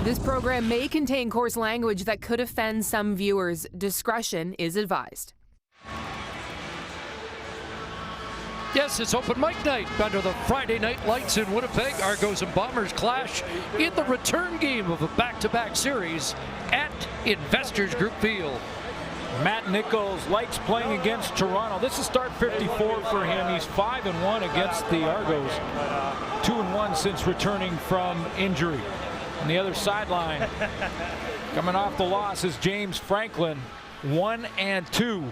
This program may contain coarse language that could offend some viewers. Discretion is advised. Yes, it's open mic night under the Friday night lights in Winnipeg. Argos and Bombers clash in the return game of a back-to-back series at Investors Group Field. Matt Nichols likes playing against Toronto. This is start 54 for him. He's 5-1 against the Argos. 2-1 since returning from injury. On the other sideline, coming off the loss, is James Franklin. 1-2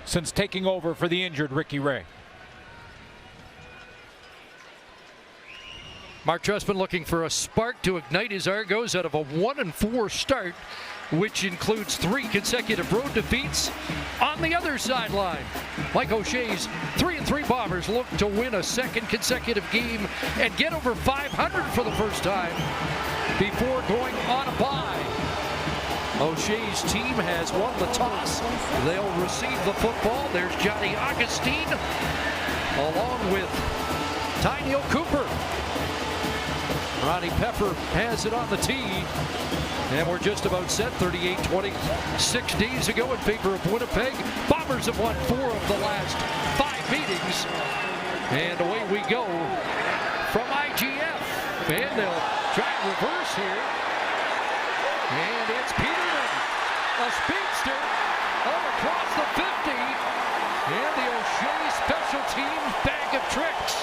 since taking over for the injured Ricky Ray. Mark Trestman looking for a spark to ignite his Argos out of a 1-4 start, which includes 3 consecutive road defeats. On the other sideline, Mike O'Shea's 3-3 Bombers look to win a second consecutive game and get over 500 for the first time before going on a bye. O'Shea's team has won the toss. They'll receive the football. There's Johnny Augustine along with Tyneil Cooper. Ronnie Pepper has it on the tee. And we're just about set. 38-20, 6 days ago in favor of Winnipeg. Bombers have won 4 of the last 5 meetings. And away we go from IGF. And they'll try and reverse here. And it's Peterman, a speedster, all across the 50. And the O'Shea special teams bag of tricks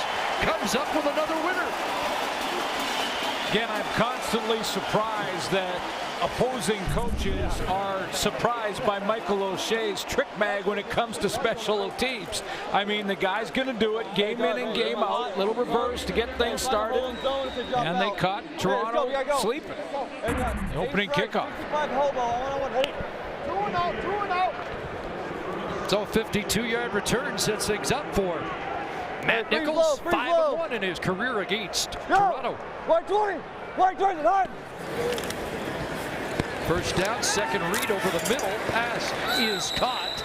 comes up with another winner. Again, I'm constantly surprised that opposing coaches are surprised by Michael O'Shea's trick bag when it comes to special teams. I mean, the guy's going to do it game in and game out. Little reverse to get things started. And they caught Toronto sleeping. The opening kickoff. So a 52-yard return sets things up for Matt Nichols, 5-1 in his career against Toronto. First down, second read over the middle. Pass is caught.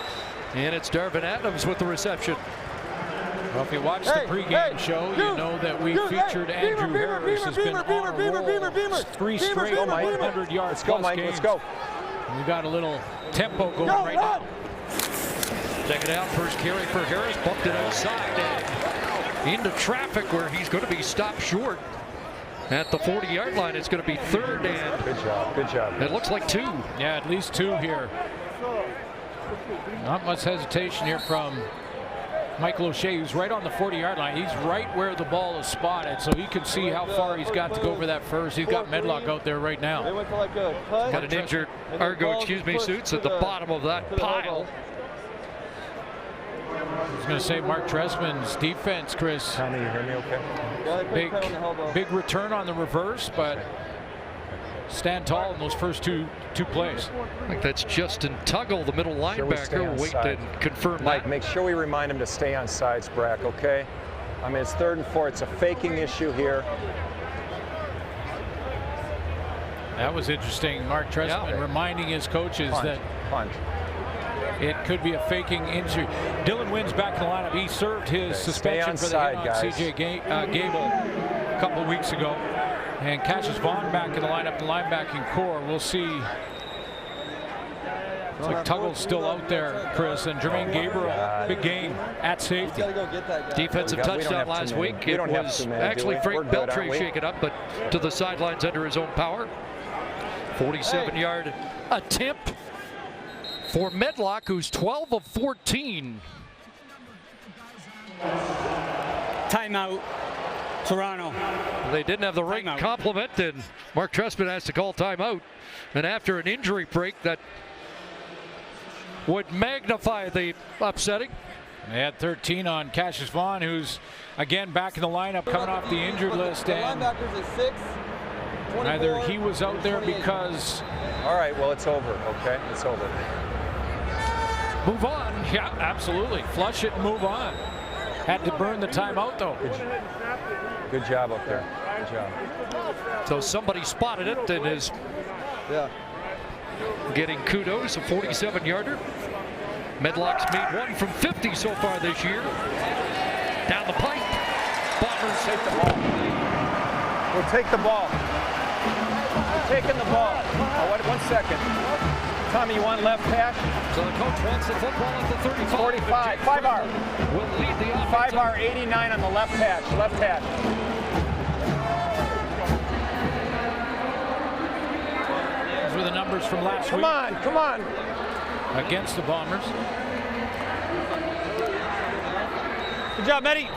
And it's Darvin Adams with the reception. Well, if you watch the pregame show, you know that we featured Andrew Harris has been on a roll. 3 straight 100 yards plus games. Let's go. We've got a little tempo going right now. Check it out, first carry for Harris, bumped it outside and into traffic where he's going to be stopped short at the 40-yard line. It's going to be third and good job. It looks like 2. Yeah, at least 2 here. Not much hesitation here from Michael O'Shea, who's right on the 40-yard line. He's right where the ball is spotted, so he can see how far he's got to go for that first. He's got Medlock out there right now. Got an injured Argo, Suits at the bottom of that pile. I was going to say Mark Trestman's defense, Chris. Tommy, you hear me okay? Big return on the reverse, but stand tall in those first two plays. I think that's Justin Tuggle, the middle linebacker. We'll wait to confirm Mike, that. make sure we remind him to stay on sides, Brack, okay? I mean, it's 3rd and 4. It's a faking issue here. That was interesting. Mark Trestman reminding his coaches that it could be a faking injury. Dylan Wynn's back in the lineup. He served his suspension for the hit on C.J. Gable a couple of weeks ago. And Cassius Vaughn back in the lineup, the linebacking core. We'll see. Looks like Tuggle's still out there, Chris, and Jermaine Gabriel, big game at safety. Defensive touchdown last week. It was actually Frank Beltray shaken up, but to the sidelines under his own power. 47-yard attempt for Medlock, who's 12 of 14. Timeout, Toronto. They didn't have the right complement, and Mark Trestman has to call timeout. And after an injury break that would magnify the upsetting. They had 13 on Cassius Vaughn, who's again back in the lineup, coming off the injured list. And either he was out there because... All right, well, it's over, okay? It's over. Move on. Yeah, absolutely. Flush it and move on. Had to burn the timeout, though. Good job up there. Good job. So somebody spotted it and is getting kudos, a 47-yarder. Medlock's made 1 from 50 so far this year. Down the pipe. Bombers take the ball. We'll take the ball. Taking the ball. Oh, 1 second. Tommy, you want left hash? So the coach wants the football at the 35. 45. 5R. Will lead the offense. 5R 89 on the left hash. Left hash. Those were the numbers from last week. Come on. Against the Bombers. Good job, Eddie.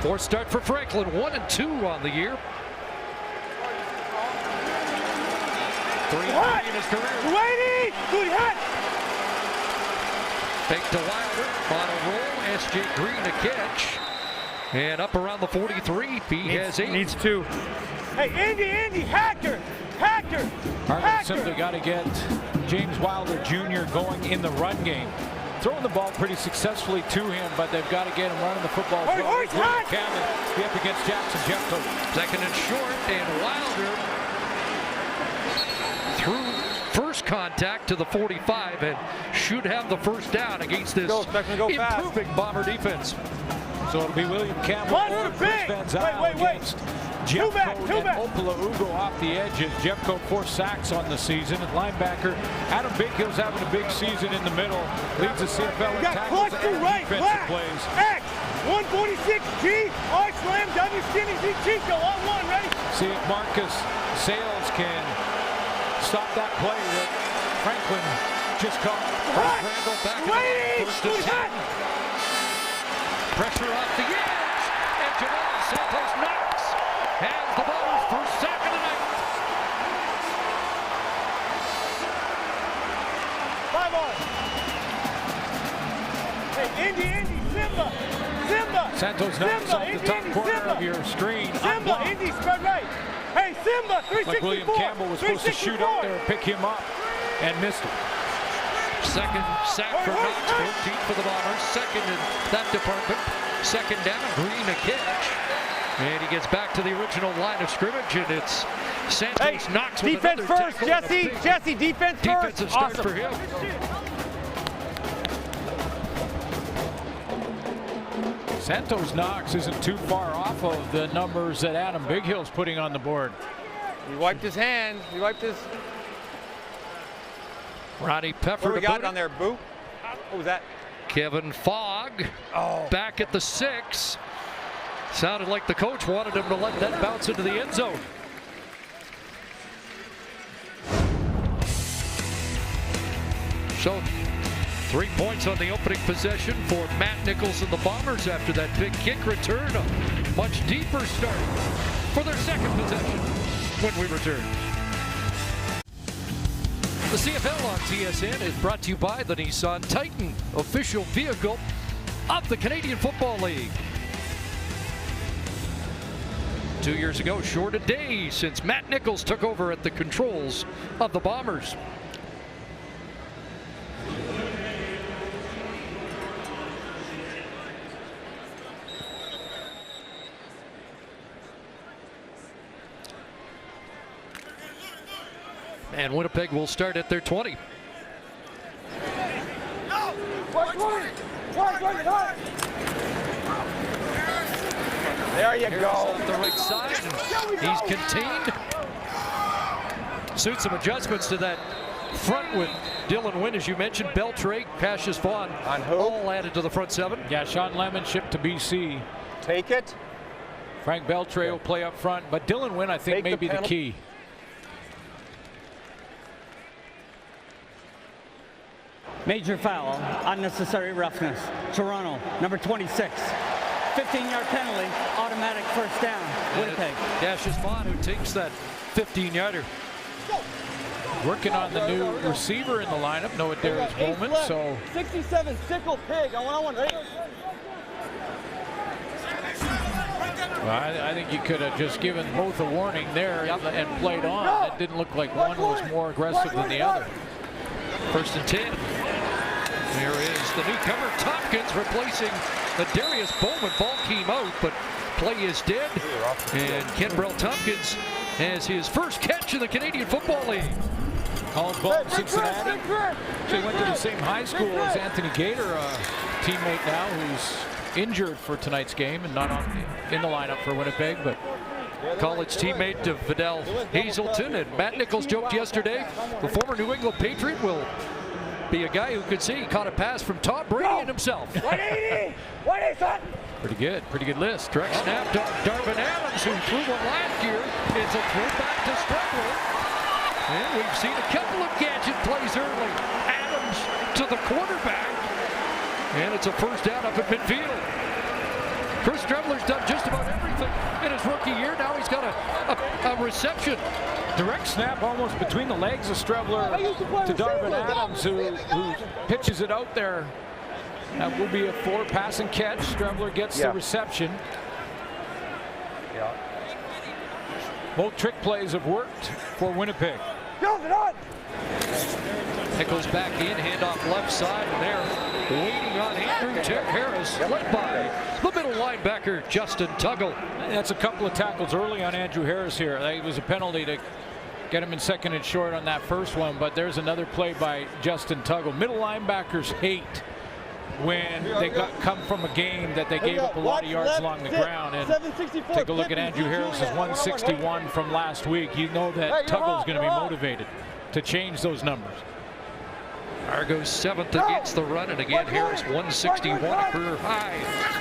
Fourth start for Franklin, 1-2 on the year. 3 in his career. Waiting! Good hit! Fake to Wilder, on a roll, S.J. Green a catch. And up around the 43, he has 8. Needs 2. Hey, Andy, Hacker! Argonauts simply got to get James Wilder Jr. going in the run game. Throwing the ball pretty successfully to him, but they've got to get him running the football. Cameron be up against Jackson Jeffcoat. Second and short, and Wilder through first contact to the 45 and should have the first down against this improving Bomber defense. So it'll be William Campbell or Chris Van Zyl against Jeffcoat and Opala Ugo off the edge as Jeffcoat 4 sacks on the season. And linebacker Adam Bighill's having a big season in the middle. Leads the CFL in tackles and defensive plays. X 146G R slam W skinny Z Chico on 1 ready. See if Marcus Sales can stop that play that Franklin just caught. Randall back in the first and 10. Pressure off the edge, and Jamal Santos Knox has the Bombers' first sack of the night. 5 on. Hey, Indy, Simba. Santos Knox off the top corner of your screen. Simba, Indy, spread right. Hey, Simba, 364. Like William Campbell was supposed to shoot out there and pick him up and missed it. Second sack for Knox, 14th for the Bombers. Second in that department. Second down, Green a catch. And he gets back to the original line of scrimmage, and it's Santos Knox with defense another first, tackle. Jesse, defense first. Defensive start for him. Santos Knox isn't too far off of the numbers that Adam Bighill's putting on the board. He wiped his hands. He wiped his. Ronnie Peffer. What do we got on there, Boo? What was that? Kevin Fogg back at the 6. Sounded like the coach wanted him to let that bounce into the end zone. So 3 points on the opening possession for Matt Nichols and the Bombers after that big kick return. A much deeper start for their second possession when we return. The CFL on TSN is brought to you by the Nissan Titan, official vehicle of the Canadian Football League. 2 years ago, short a day since Matt Nichols took over at the controls of the Bombers. And Winnipeg will start at their 20. There you go. Off the right side. He's contained. Suit some adjustments to that front with Dylan Wynn, as you mentioned. Beltray, Cassius Vaughn, on who? all added to the front 7. Yeah, Sean Lemon shipped to BC. Take it. Frank Beltray will play up front, but Dylan Wynn, I think, may be the key. Major foul, unnecessary roughness. Toronto, number 26. 15-yard penalty, automatic first down. Winnipeg. Cassius Vaughn, who takes that 15-yarder. Working on the new receiver in the lineup, Noah Darius Bowman. So 67, sickle pig on 1-on-1, right? Well, I think you could have just given both a warning there and played on. It didn't look like one was more aggressive than the other. First and 10. There is the newcomer Tompkins replacing the Darius Bowman. Ball came out, but play is dead. And Kenbrell Tompkins has his first catch in the Canadian Football League. College ball in Cincinnati. Actually went to the same high school as Anthony Gator, a teammate now who's injured for tonight's game and not in the lineup for Winnipeg, but college teammate of Vidal Hazelton, and Matt Nichols joked yesterday the former New England Patriot will be a guy who could see he caught a pass from Tom Brady and himself. 180! 180, son! Pretty good list. Direct snap to Darvin Adams, who threw one last year. It's a throwback to Strugler. And we've seen a couple of gadget plays early. Adams to the quarterback. And it's a first down up at midfield. Chris Strebler's done just about everything in his rookie year. Now he's got a reception. Direct snap almost between the legs of Strebler to Darvin Adams, who pitches it out there. That will be a 4 pass and catch. Strebler gets the reception. Yeah. Both trick plays have worked for Winnipeg. Nichols back in, handoff left side, and they're waiting on Andrew Harris, led by the middle linebacker, Justin Tuggle. That's a couple of tackles early on Andrew Harris here. It was a penalty to get him in second and short on that first one, but there's another play by Justin Tuggle. Middle linebackers hate when they come from a game that they gave up a lot of yards along the ground. And take a look at Andrew Harris's 161 from last week. You know that Tuggle's going to be motivated to change those numbers. Argos 7th against the run, and again Harris 161, a career high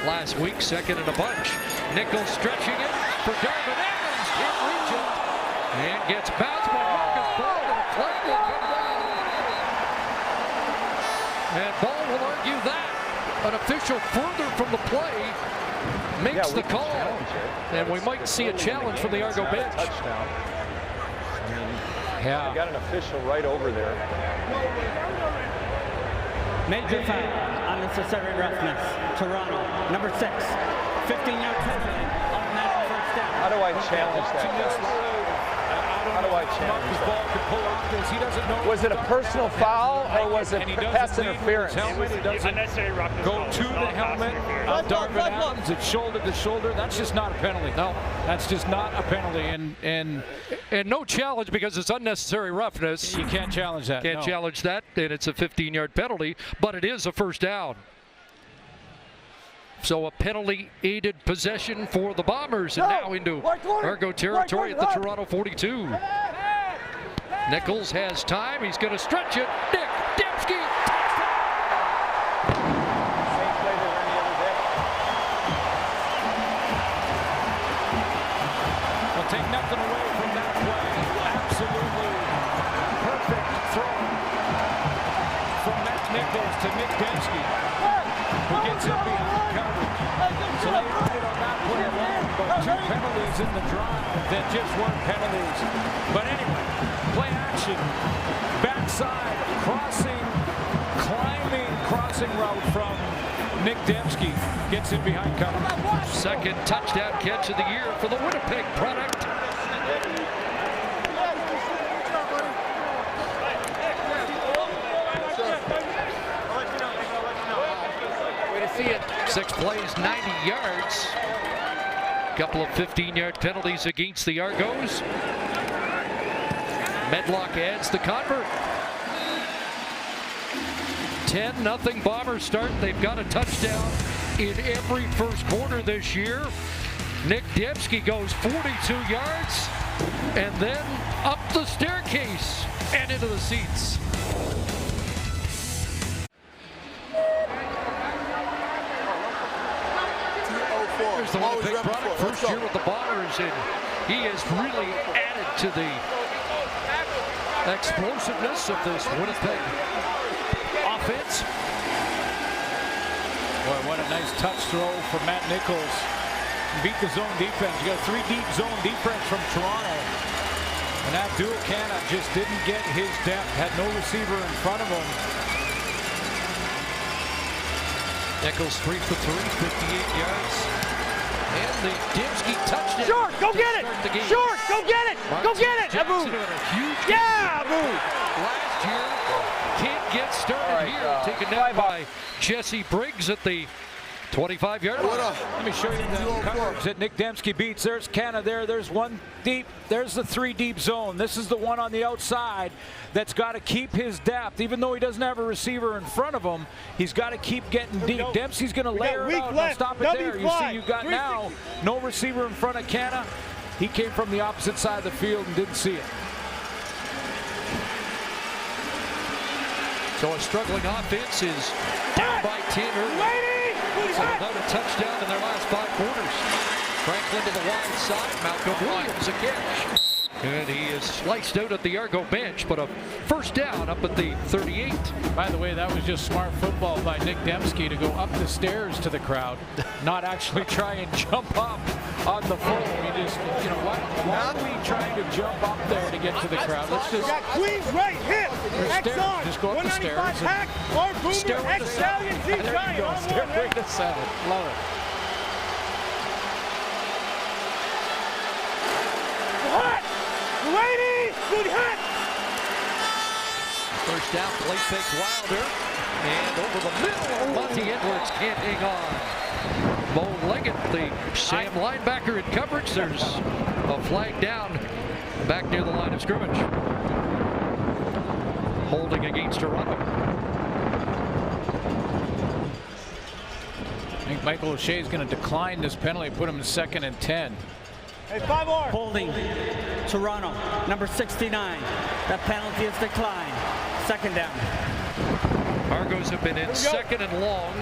last week, second in a bunch. Nichols stretching it for Darvin Adams, can't reach it, and gets bounced by Marcus Ball, and a flag will come down. And Ball will argue that an official further from the play makes the call, and we might see a challenge from the Argo bench. Touchdown. Yeah. You got an official right over there. Major foul, unnecessary roughness. Toronto, number 6, 15-yard penalty, automatic first down. How do I challenge that? How do I challenge that? Ball could pull off this. He doesn't know. Was it a personal foul or was it pass interference? Unnecessary roughness. Go to the helmet of Darvin Adams. It's shoulder to shoulder. That's just not a penalty. No, that's just not a penalty. And no challenge because it's unnecessary roughness. You can't challenge that. Can't challenge that, and it's a 15-yard penalty, but it is a first down. So a penalty-aided possession for the Bombers, and now into Argo territory at the Toronto 42. Nichols has time. He's going to stretch it. Nick Dembski. Same play they ran the other day. Well, take nothing away from that play. Absolutely perfect throw from Matt Nichols to Nick Dembski, who gets it behind coverage. So they earned it on that play alone, but 2 penalties in the drive that just weren't penalties. But anyway, play action, backside, crossing route from Nick Dembski, gets it behind coverage. Second touchdown catch of the year for the Winnipeg product. Way to see it. 6 plays, 90 yards. Couple of 15-yard penalties against the Argos. Medlock adds the convert. 10-0 Bombers start. They've got a touchdown in every first quarter this year. Nick Dembski goes 42 yards and then up the staircase and into the seats. There's the Winnipeg product, first year with the Bombers, and he has really added to the explosiveness of this Winnipeg offense. Boy, what a nice touch throw from Matt Nichols. Beat the zone defense. You got 3 deep zone defense from Toronto. And Abdul Kana just didn't get his depth, had no receiver in front of him. Nichols 3 for 3, 58 yards. And the Dembski touchdown. Short, go get it! Short, go get it! Go get it! Abu! Yeah, Abu! Last year, can't get started here. Taken down by Jesse Briggs at the 25-yard line. Let me show you the coverage that Nick Dembski beats. There's Canna there. There's one deep. There's the 3 deep zone. This is the one on the outside that's got to keep his depth. Even though he doesn't have a receiver in front of him, he's got to keep getting deep. Dempsey's going to layer it out and stop it there. You see, you've got now no receiver in front of Canna. He came from the opposite side of the field and didn't see it. So a struggling offense is down by 10 early. So without a touchdown in their last 5 quarters. Franklin to the wide side. Malcolm Williams a catch. And he is sliced out at the Argo bench, but a first down up at the 38. By the way, that was just smart football by Nick Dembski to go up the stairs to the crowd, not actually try and jump up on the foam. He just, you know, why are we trying to jump up there to get to the crowd? Let's just got Queen's right hip. X on. Just go up the stairs. 195 hack. Or boomer. X stallion. Z giant. On one. Stairway to 7. Love it. Hot. Lady. Good hot. First down, play fake Wilder. And over the middle, Monty Edwards can't hang on. Bo Leggett, the Sam linebacker in coverage. There's a flag down back near the line of scrimmage. Holding against Toronto. I think Michael O'Shea is going to decline this penalty, put him in 2nd and 10. Hey, 5 more. Holding Toronto, number 69. That penalty is declined. 2nd down. Argos have been in 2nd and long.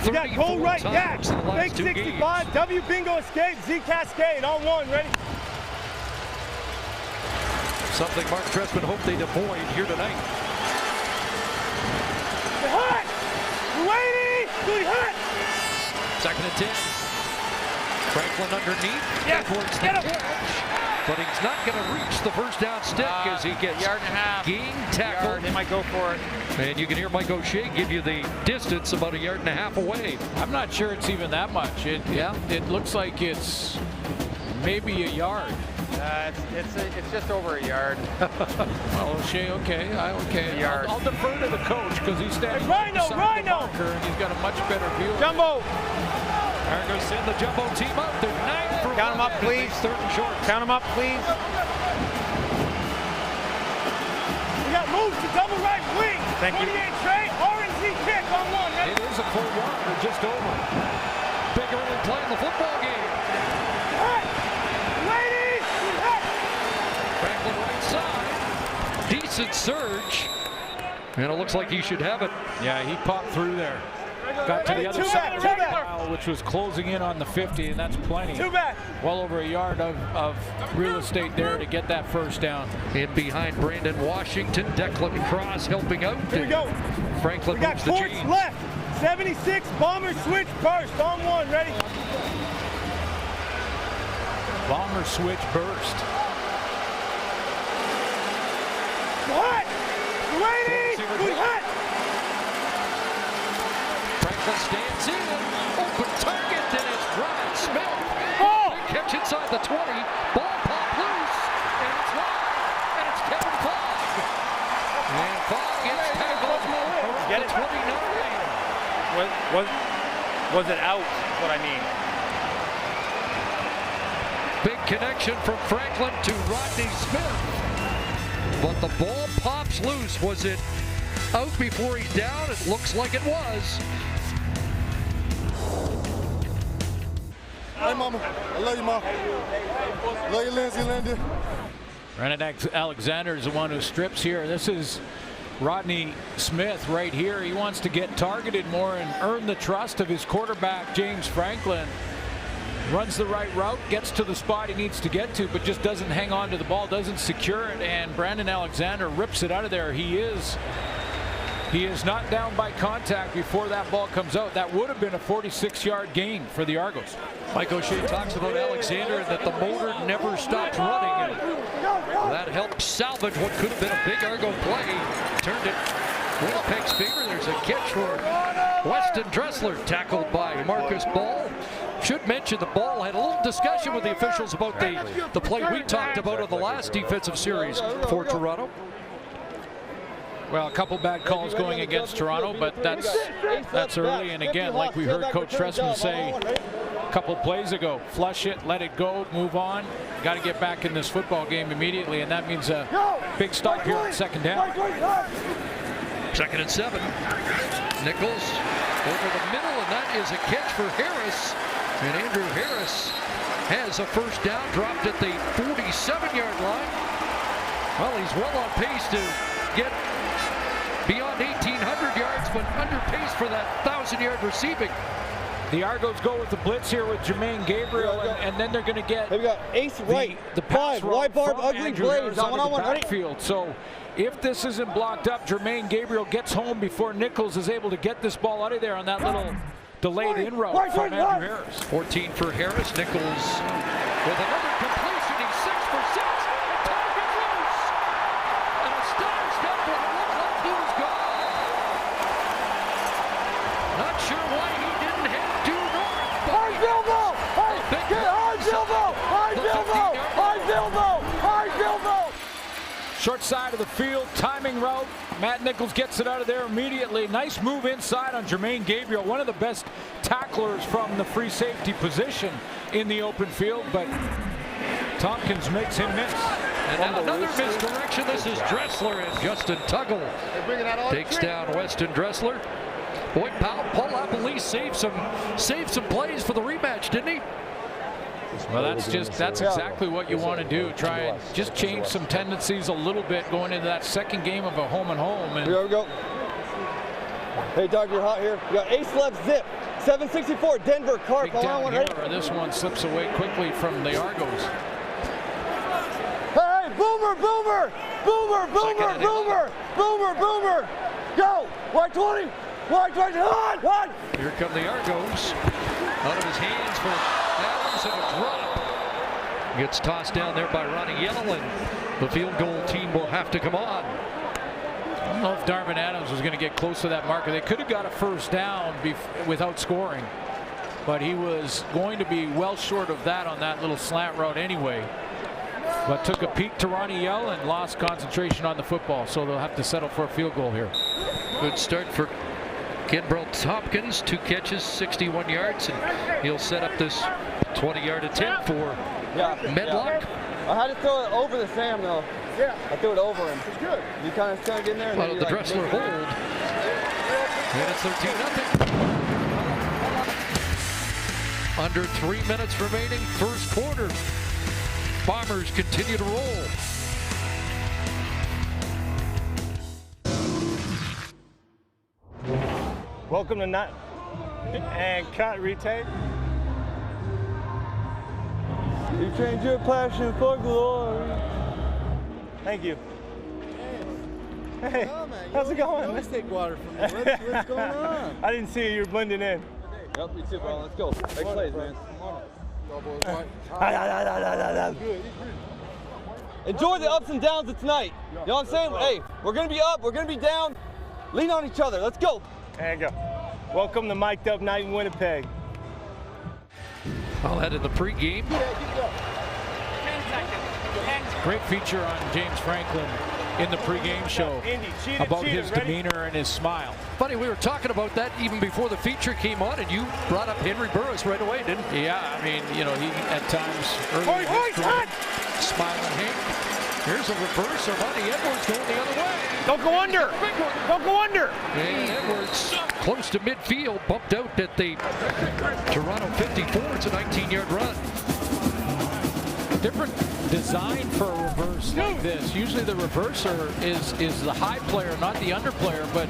You got goal right back. In the last Fake 2 65. games. W bingo escape. Z cascade on one. Ready? Something Mark Trestman hoped they'd avoid here tonight. Hot. Lady. Good hot. 2nd and 10. Franklin underneath. Yes, Edwards get him. the catch, but he's not going to reach the first down stick as he gets yard and a half. game tackled. They might go for it. And you can hear Mike O'Shea give you the distance about 1.5 yards away. I'm not sure it's even that much. It looks like it's maybe a yard. It's just over a yard. Well, O'Shea, okay. I'll defer to the coach because he's standing Hey, Rhino, beside the Rhino. marker and he's got a much better view. Jumbo. Argos send the jumbo team up. They're 9 for Count 'em up, 11. please. 3rd and short. Count them up, please. We got moves to double right wing. Thank you. 28 Trey. RNG kick on one. Ready? It is a full yard or just over. Big early play in the football game. Hot. Lady. Good hot. Franklin right side. Decent surge. And it looks like he should have it. Yeah, he popped through there. Got to the other side of the mile, which was closing in on the 50, and that's plenty. Two back. Well over a yard of real estate there to get that first down. In behind Brandon Washington, Declan Cross helping out. Here we go. Franklin We got moves the courts chains. left. 76 bomber switch burst on one. Ready? Bomber switch burst. Hot. Lady. Good hot. Franklin stands in. Open target, and it's Ryan Smith. Ball. Big catch inside the 20. Ball popped loose, and it's wide. And it's Kevin Fogg. And Fogg gets tackled around Get the it. 29. Was it out? That's what I mean. Big connection from Franklin to Rodney Smith. But the ball pops loose. Was it out before he's down? It looks like it was. Hey, Mama. I love you, Mom. Love you, Lindsay, Lindy. Brandon Alexander is the one who strips here. This is Rodney Smith right here. He wants to get targeted more and earn the trust of his quarterback, James Franklin. Runs the right route, gets to the spot he needs to get to, but just doesn't hang on to the ball, doesn't secure it, and Brandon Alexander rips it out of there. He is not down by contact before that ball comes out. That would have been a 46-yard gain for the Argos. Mike O'Shea talks about Alexander and that the motor never stopped running. And that helped salvage what could have been a big Argo play. Turned it Winnipeg's favor. There's a catch for Weston Dressler, tackled by Marcus Ball. Should mention the Ball had a little discussion with the officials about the play we talked about in the last defensive series for Toronto. Well, a couple bad calls going against Toronto, but that's early. And again, like we heard Coach Tressman say a couple plays ago, flush it, let it go, move on. Got to get back in this football game immediately, and that means a big stop here on second down. 2nd and 7. Nichols over the middle, and that is a catch for Harris. And Andrew Harris has a first down, dropped at the 47-yard line. Well, he's well on pace to get beyond 1,800 yards, but under pace for that 1,000-yard receiving. The Argos go with the blitz here with Jermaine Gabriel, and then they're going to get we got ace right, the pass wide barb, ugly blaze, one-on-one backfield. So if this isn't blocked up, Jermaine Gabriel gets home before Nichols is able to get this ball out of there on that little delayed in route from Andrew Harris. 14 for Harris. Nichols with another completion. He's 6 for 6. Target loose. And a stutter step, and it looked like he was gone. Not sure why he didn't head due north. High Bilbo! High Bilbo! High Bilbo! High Bilbo! High Bilbo! Short side of the field, timing route. Matt Nichols gets it out of there immediately. Nice move inside on Jermaine Gabriel, one of the best tacklers from the free safety position in the open field, but Tompkins makes him miss. And another misdirection. This is Dressler, and Justin Tuggle takes down Weston Dressler. Boy, Paul Lapalisse saved some plays for the rematch, didn't he? Well, that's exactly what you want to do. Try and just change some tendencies a little bit going into that second game of a home and home. And here we go. Hey, Doug, you're hot here. We got ace left zip. 764 Denver Carp. This one slips away quickly from the Argos. Hey, boomer, boomer, boomer, boomer, boomer, boomer, boomer. Go. Y20. Y20. One. Here come the Argos. Out of his hands for Adams, and a drop. Gets tossed down there by Ronnie Yell, and the field goal team will have to come on. I don't know if Darvin Adams was going to get close to that marker. They could have got a first down without scoring, but he was going to be well short of that on that little slant route anyway. But took a peek to Ronnie Yell and lost concentration on the football, so they'll have to settle for a field goal here. Good start for Kenbrell Tompkins, 2 catches, 61 yards, and he'll set up this 20-yard attempt for Medlock. I had to throw it over the Sam, though. Yeah. I threw it over him. It's good. You kind of get in there. Well, the Dressler hold. And it's 13-0. Under 3 minutes remaining, first quarter. Bombers continue to roll. Welcome to Nut and cut retake. You change your passion for glory. Thank you. Hey, how's it going? Let's take water from you. What's going on? I didn't see you were blending in. Yep, me too, bro. Let's go. Big plays, man. Enjoy the ups and downs of tonight. You know what I'm saying? Hey, we're going to be up. We're going to be down. Lean on each other. Let's go. There you go. Welcome to Mic'd Up Night in Winnipeg. All that in the pregame. Great feature on James Franklin in the pregame show about his demeanor and his smile. Funny, we were talking about that even before the feature came on, and you brought up Henry Burris right away, didn't you? Yeah, I mean, you know, he at times early in his career, smiling Hank. Here's a reverse of Monty Edwards going the other way. Don't go under. Don't go under. And Edwards close to midfield, bumped out at the Toronto 54. It's a 19-yard run. Different design for a reverse like this. Usually the reverser is the high player, not the under player, but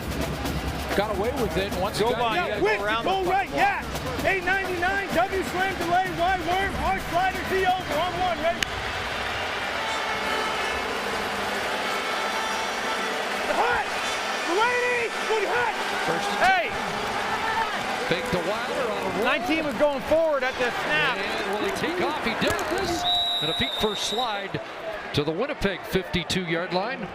got away with it. Once go right, yeah. 899, W slam delay, wide worm, hard slider, D over, on one, ready? Hot! Lady! Hot! First hey! Fake the Wilder on a roll. 19 was going forward at the snap. And will he take off? He does. And a feet first slide to the Winnipeg 52-yard line.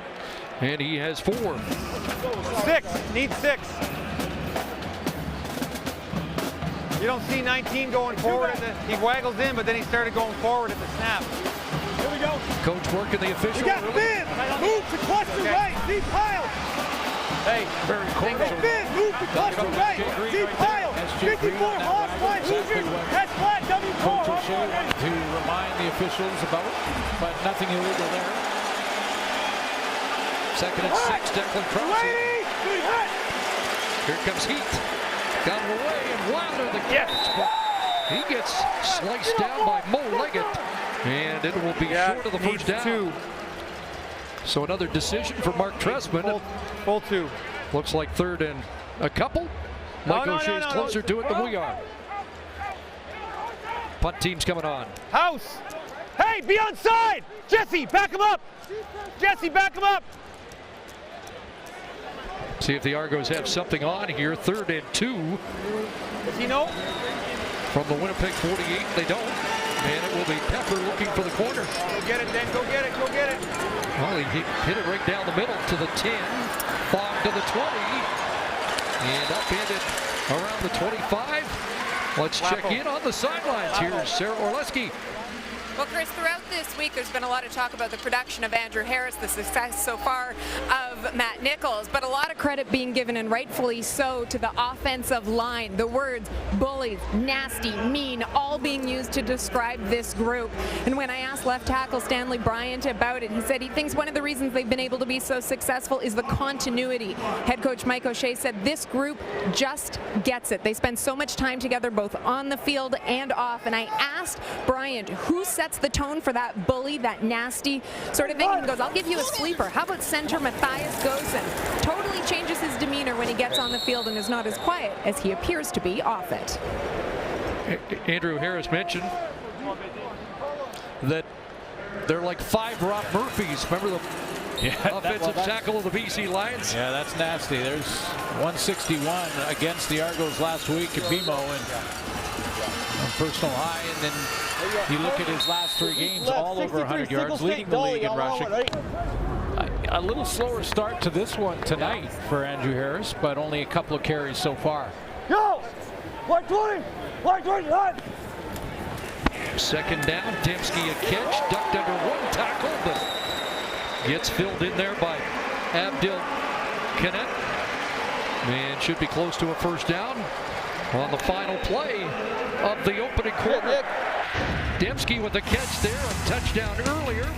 And he has 4. 6. Needs 6. You don't see 19 going forward. He waggles in, but then he started going forward at the snap. Here we go. Coach working the official. We got Finn. Move to cluster right. Deep pile. Hey, Very close. Fifth, move to touch the right. See pile. 54, Hawks, line, Hoosiers. That's flat, W4. Coach O'Shea wanted to remind the officials about, but nothing illegal there. Second and 6, Declan Cross. Here comes Heat. Got it away, and Wilder the catch. But he gets sliced down by Mo Leggett, and it will be short of the first down. So another decision for Mark Trestman. Full 2. Looks like third and a couple. Mike O'Shea's closer to it than we are. Punt team's coming on. House. Hey, be on side. Jesse, back him up. Jesse, back him up. See if the Argos have something on here. Third and 2. Does he know? From the Winnipeg 48, they don't. And it will be Pepper looking for the corner. Go get it, then. Go get it. Go get it. Well, he hit it right down the middle to the 10. Fogg to the 20. And upended around the 25. Let's check in on the sidelines. Here's Sarah Orleski. Well, Chris, throughout this week, there's been a lot of talk about the production of Andrew Harris, the success so far of Matt Nichols, but a lot of credit being given, and rightfully so, to the offensive line. The words bullies, nasty, mean, all being used to describe this group. And when I asked left tackle Stanley Bryant about it, he said he thinks one of the reasons they've been able to be so successful is the continuity. Head coach Mike O'Shea said this group just gets it. They spend so much time together, both on the field and off. And I asked Bryant, who sets the tone for that bully, that nasty sort of thing? And he goes, I'll give you a sleeper. How about center Matthias Gosen? Totally changes his demeanor when he gets on the field and is not as quiet as he appears to be off it. Andrew Harris mentioned that they're like 5 Rob Murphys. Remember the offensive tackle of the BC Lions? Yeah, that's nasty. There's 161 against the Argos last week at BMO, and personal high, and then you look at his last 3 games, all over 100 yards, leading the league in rushing. A little slower start to this one tonight for Andrew Harris, but only a couple of carries so far. Go! 120! 120, hot! Second down, Dembski a catch, ducked under 1 tackle, but gets filled in there by Abdil Kennett, and should be close to a first down on the final play of the opening quarter. Dembski with a catch there, a touchdown earlier.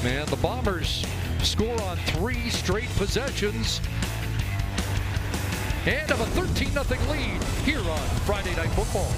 And the Bombers score on 3 straight possessions and have a 13-0 lead here on Friday Night Football.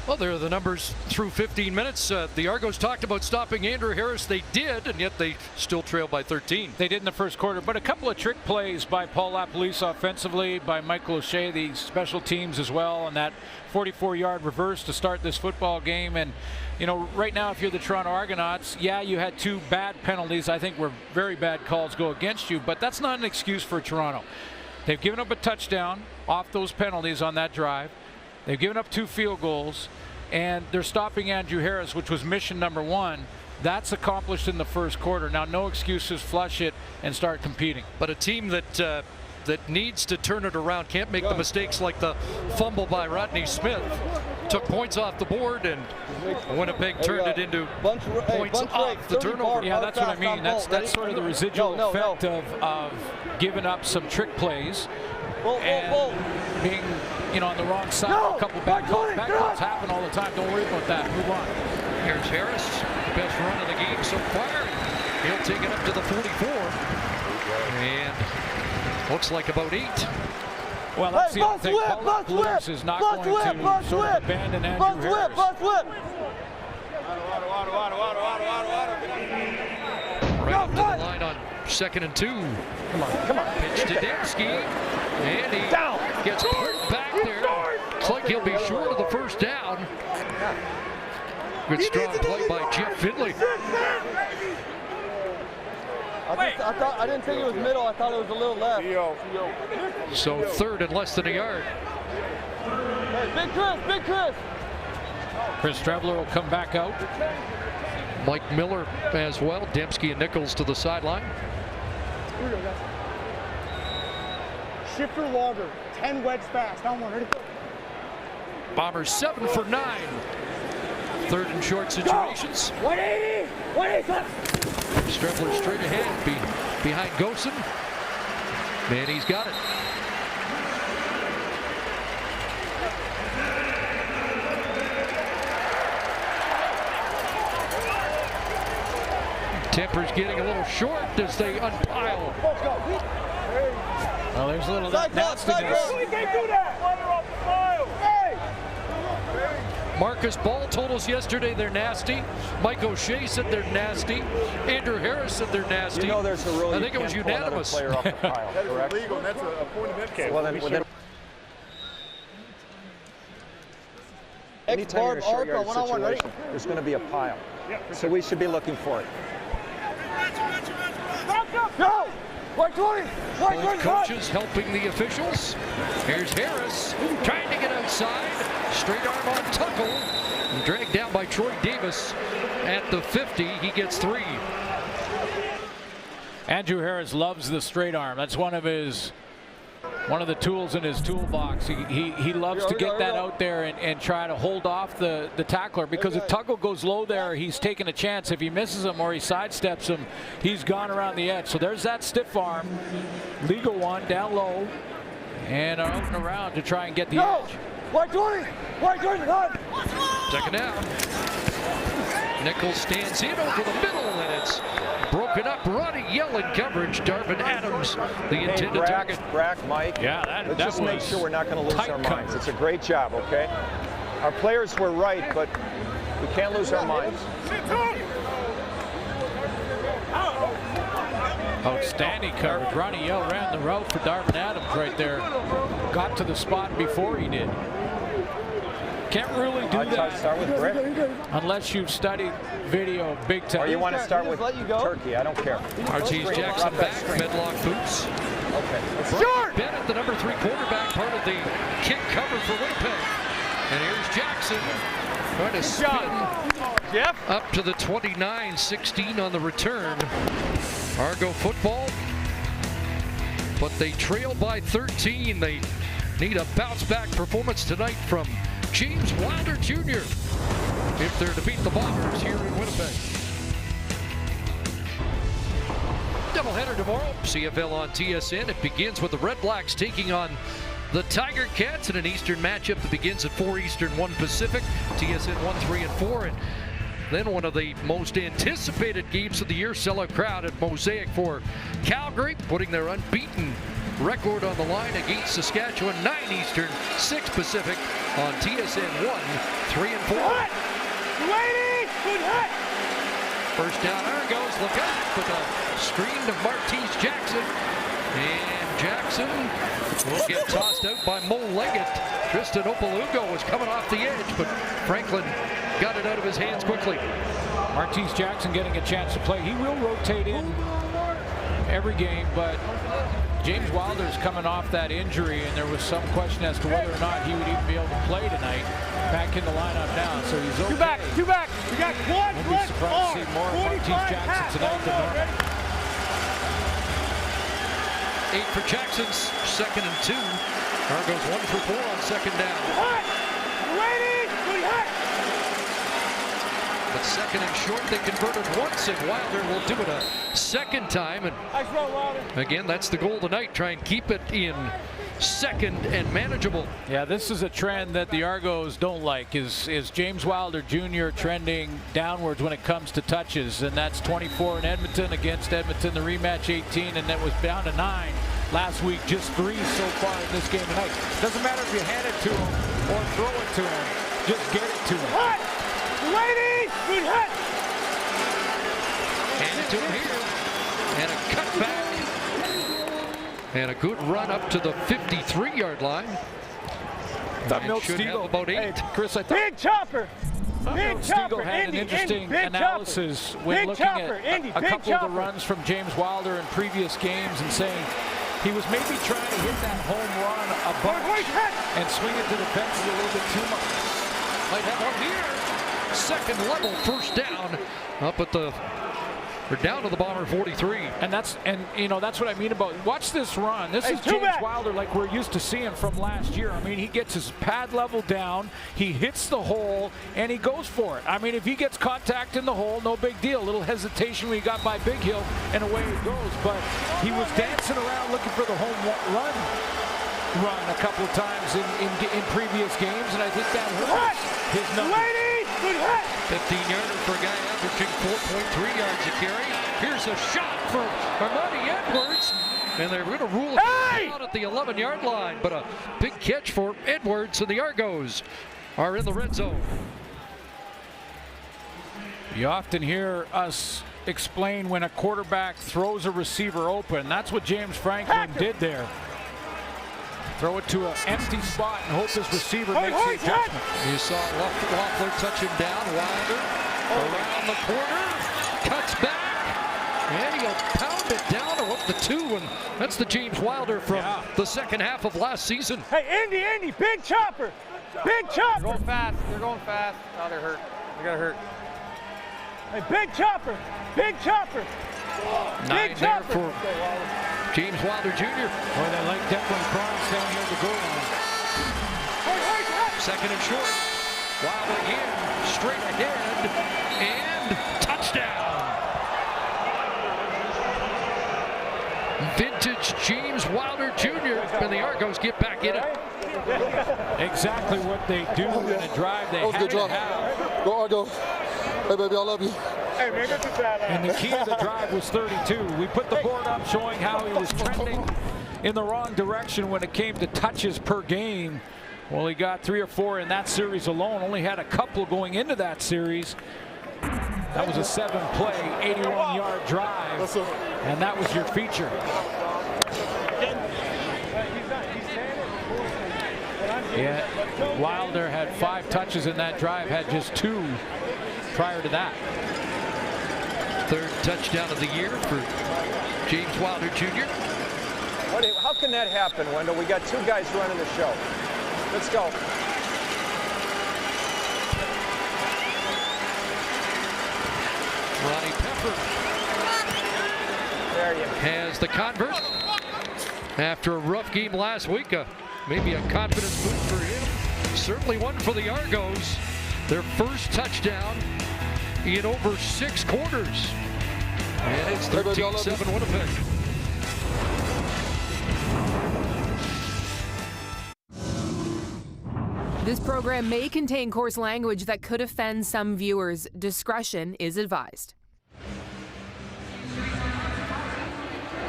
Well, there are the numbers through 15 minutes. The Argos talked about stopping Andrew Harris. They did, and yet they still trail by 13. They did in the first quarter, but a couple of trick plays by Paul LaPolice offensively, by Michael O'Shea, the special teams as well, and that 44-yard reverse to start this football game. And, you know, right now, if you're the Toronto Argonauts, yeah, you had 2 bad penalties. I think were very bad calls go against you, but that's not an excuse for Toronto. They've given up a touchdown off those penalties on that drive. They've given up 2 field goals, and they're stopping Andrew Harris, which was mission number 1. That's accomplished in the first quarter. Now, no excuses, flush it, and start competing. But a team that needs to turn it around can't make the mistakes like the fumble by Rodney Smith. Took points off the board, and Winnipeg turned it into points off the turnover. Yeah, that's what I mean. That's sort of the residual effect of giving up some trick plays and being, you know, on the wrong side. A couple bad calls. Bad calls happen all the time. Don't worry about that. Move on. Here's Harris, best run of the game so far. He'll take it up to the 44, and looks like about 8. Well, that's the other thing. Paul LaPolice is not going to sort of abandon Andrew Harris. Right up to the line on 2nd and 2. Come on. Pitch to Dembski, and he gets pulled back there. Looks like he'll be short of the first down. Good strong play by Jeff Finley. I didn't think it was middle. I thought it was a little left. So 3rd and less than a yard. Hey, Big Chris. Chris Trebler will come back out. Mike Miller as well. Dembski and Nichols to the sideline. Here we go, guys. Shifter longer. 10 wedge fast. Down 1. Ready? Bombers 7 for 9. third and short situations. 180! 180! Streffler straight ahead behind Gosen. And he's got it. Temper's getting a little short as they unpile. Well, there's a little nastiness. Marcus Ball told us yesterday they're nasty. Mike O'Shea said they're nasty. Andrew Harris said they're nasty. You know there's a rule. I think it was unanimous. Player off the pile, That is correct? illegal, and that's a point of head. Well, then anytime you're in a short yard situation, there's going to be a pile. So we should be looking for it. Go! 120! Both coaches helping the officials. Here's Harris trying to get outside. Straight arm on Tuckle. Dragged down by Troy Davis at the 50. He gets 3. Andrew Harris loves the straight arm. That's one of the tools in his toolbox. He loves to get that out there and try to hold off the tackler, because if Tuckle goes low there, he's taking a chance. If he misses him or he sidesteps him, he's gone around the edge. So there's that stiff arm. Legal one down low and out and around to try and get the edge. 120! 120! Second down. Nichols stands in over the middle, and it's broken up. Ronnie Yell in coverage. Darvin Adams, the intended target. Brack, Mike. Yeah, that just make sure we're not going to lose our minds. It's a great job, okay? Our players were right, but we can't lose our minds. Outstanding coverage. Ronnie Yell ran the route for Darvin Adams right there. Got to the spot before he did. Can't really do that Start with Brick. unless you've studied video big time. Or you want to start with Turkey, I don't care. Archie's Jackson back, medlock boots. Okay. Short! Bennett, the number 3 quarterback, part of the kick cover for Winnipeg. And here's Jackson trying to spin up to the 29-16 on the return. Argo football, but they trail by 13. They need a bounce-back performance tonight from James Wilder Jr. if they're to beat the Bombers here in Winnipeg. Doubleheader tomorrow, CFL on TSN. It begins with the Red Blacks taking on the Tiger Cats in an Eastern matchup that begins at 4 Eastern, 1 Pacific. TSN 1, 3, and 4. And then one of the most anticipated games of the year, sellout crowd at Mosaic for Calgary, putting their unbeaten record on the line against Saskatchewan. 9 Eastern, 6 Pacific on TSN 1, 3, and 4. First down Argos, look out with a screen to Martese Jackson. And Jackson will get tossed out by Mo Leggett. Tristan Opalugo was coming off the edge, but Franklin got it out of his hands quickly. Martese Jackson getting a chance to play. He will rotate in every game, but James Wilder's coming off that injury, and there was some question as to whether or not he would even be able to play tonight. Back in the lineup now, so he's okay. Two back. We got quad We'll be surprised to see more of Martese Jackson tonight than normal. 8 for Jackson's, 2nd and 2. Argos 1 for 4 on 2nd down. But 2nd and short, they converted once, and Wilder will do it a 2nd time. And again, that's the goal tonight. Try and keep it in 2nd and manageable. Yeah, this is a trend that the Argos don't like, is James Wilder Jr. trending downwards when it comes to touches, and that's 24 in Edmonton against Edmonton, the rematch 18, and that was down to 9 last week, just 3 so far in this game tonight. Doesn't matter if you hand it to him or throw it to him, just get it to him. Hand it to him here, and a cutback. And a good run up to the 53-yard line. That Milt should have Stegall, about 8. hey, Chris, I thought Big chopper. Big Stegall chopper. had an interesting analysis when looking at a couple of the runs from James Wilder in previous games and saying he was maybe trying to hit that home run a bunch and swing it to the fence a little bit too much. Might have one here. 2nd level, 1st down up at the We're down to the Bomber 43. And that's what I mean about, watch this run. This is James Wilder like we're used to seeing from last year. I mean, he gets his pad level down, he hits the hole, and he goes for it. I mean, if he gets contact in the hole, no big deal. A little hesitation when he got by Big Hill, and away he goes. But he was dancing around looking for the home run a couple of times in previous games, and I think that hurts his numbers. 15-yarder for a guy averaging 4.3 yards a carry. Here's a shot for Armani Edwards, and they're going to rule it out at the 11-yard line, but a big catch for Edwards, and the Argos are in the red zone. You often hear us explain when a quarterback throws a receiver open. That's what James Franklin did there. Throw it to an empty spot and hope his receiver makes the adjustment. You saw Loeffler touch him down. Wilder around the corner, cuts back, and he'll pound it down to up to 2. And that's the James Wilder from the second half of last season. Hey, Andy, big chopper. Big chopper. They're going fast. They're going fast. Oh, they're hurt. They got hurt. Hey, big chopper. Big chopper. 9 there for James Wilder Jr. Boy, they like Declan Cross down here to go on. Second and short. Wilder again, straight ahead, and touchdown. Vintage James Wilder Jr. and the Argos get back in it. Exactly what they do in a drive they had to have. Go Argo. Hey, baby, I love you. Hey, man, get this out. And the key to the drive was 32. We put the board up showing how he was trending in the wrong direction when it came to touches per game. Well, he got 3 or 4 in that series alone. Only had a couple going into that series. That was a 7-play, 81-yard drive. And that was your feature. Yeah, Wilder had 5 touches in that drive, had just 2 prior to that. Third touchdown of the year for James Wilder Jr. How can that happen, Wendell? We got 2 guys running the show. Let's go. Ronnie Pepper has the convert after a rough game last week. Maybe a confidence boost for him. Certainly one for the Argos. Their first touchdown in over 6 quarters. And it's 13-7 Winnipeg. This program may contain coarse language that could offend some viewers. Discretion is advised.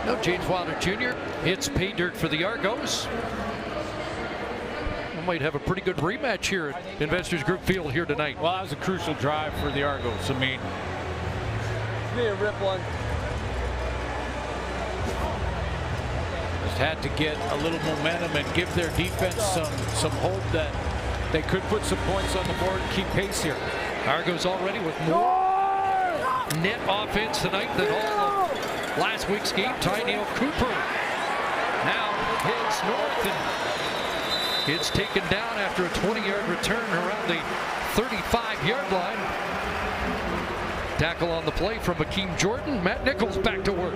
No, James Wilder Jr. hits pay dirt for the Argos. We might have a pretty good rematch here at Investors Group Field here tonight. Well, that was a crucial drive for the Argos. I mean, a rip one. Just had to get a little momentum and give their defense some hope that they could put some points on the board and keep pace here. Argos already with more net offense tonight than all of last week's game. Tyneil Cooper now heads north, and it's taken down after a 20-yard return around the 35-yard line. Tackle on the play from Hakeem Jordan. Matt Nichols back to work.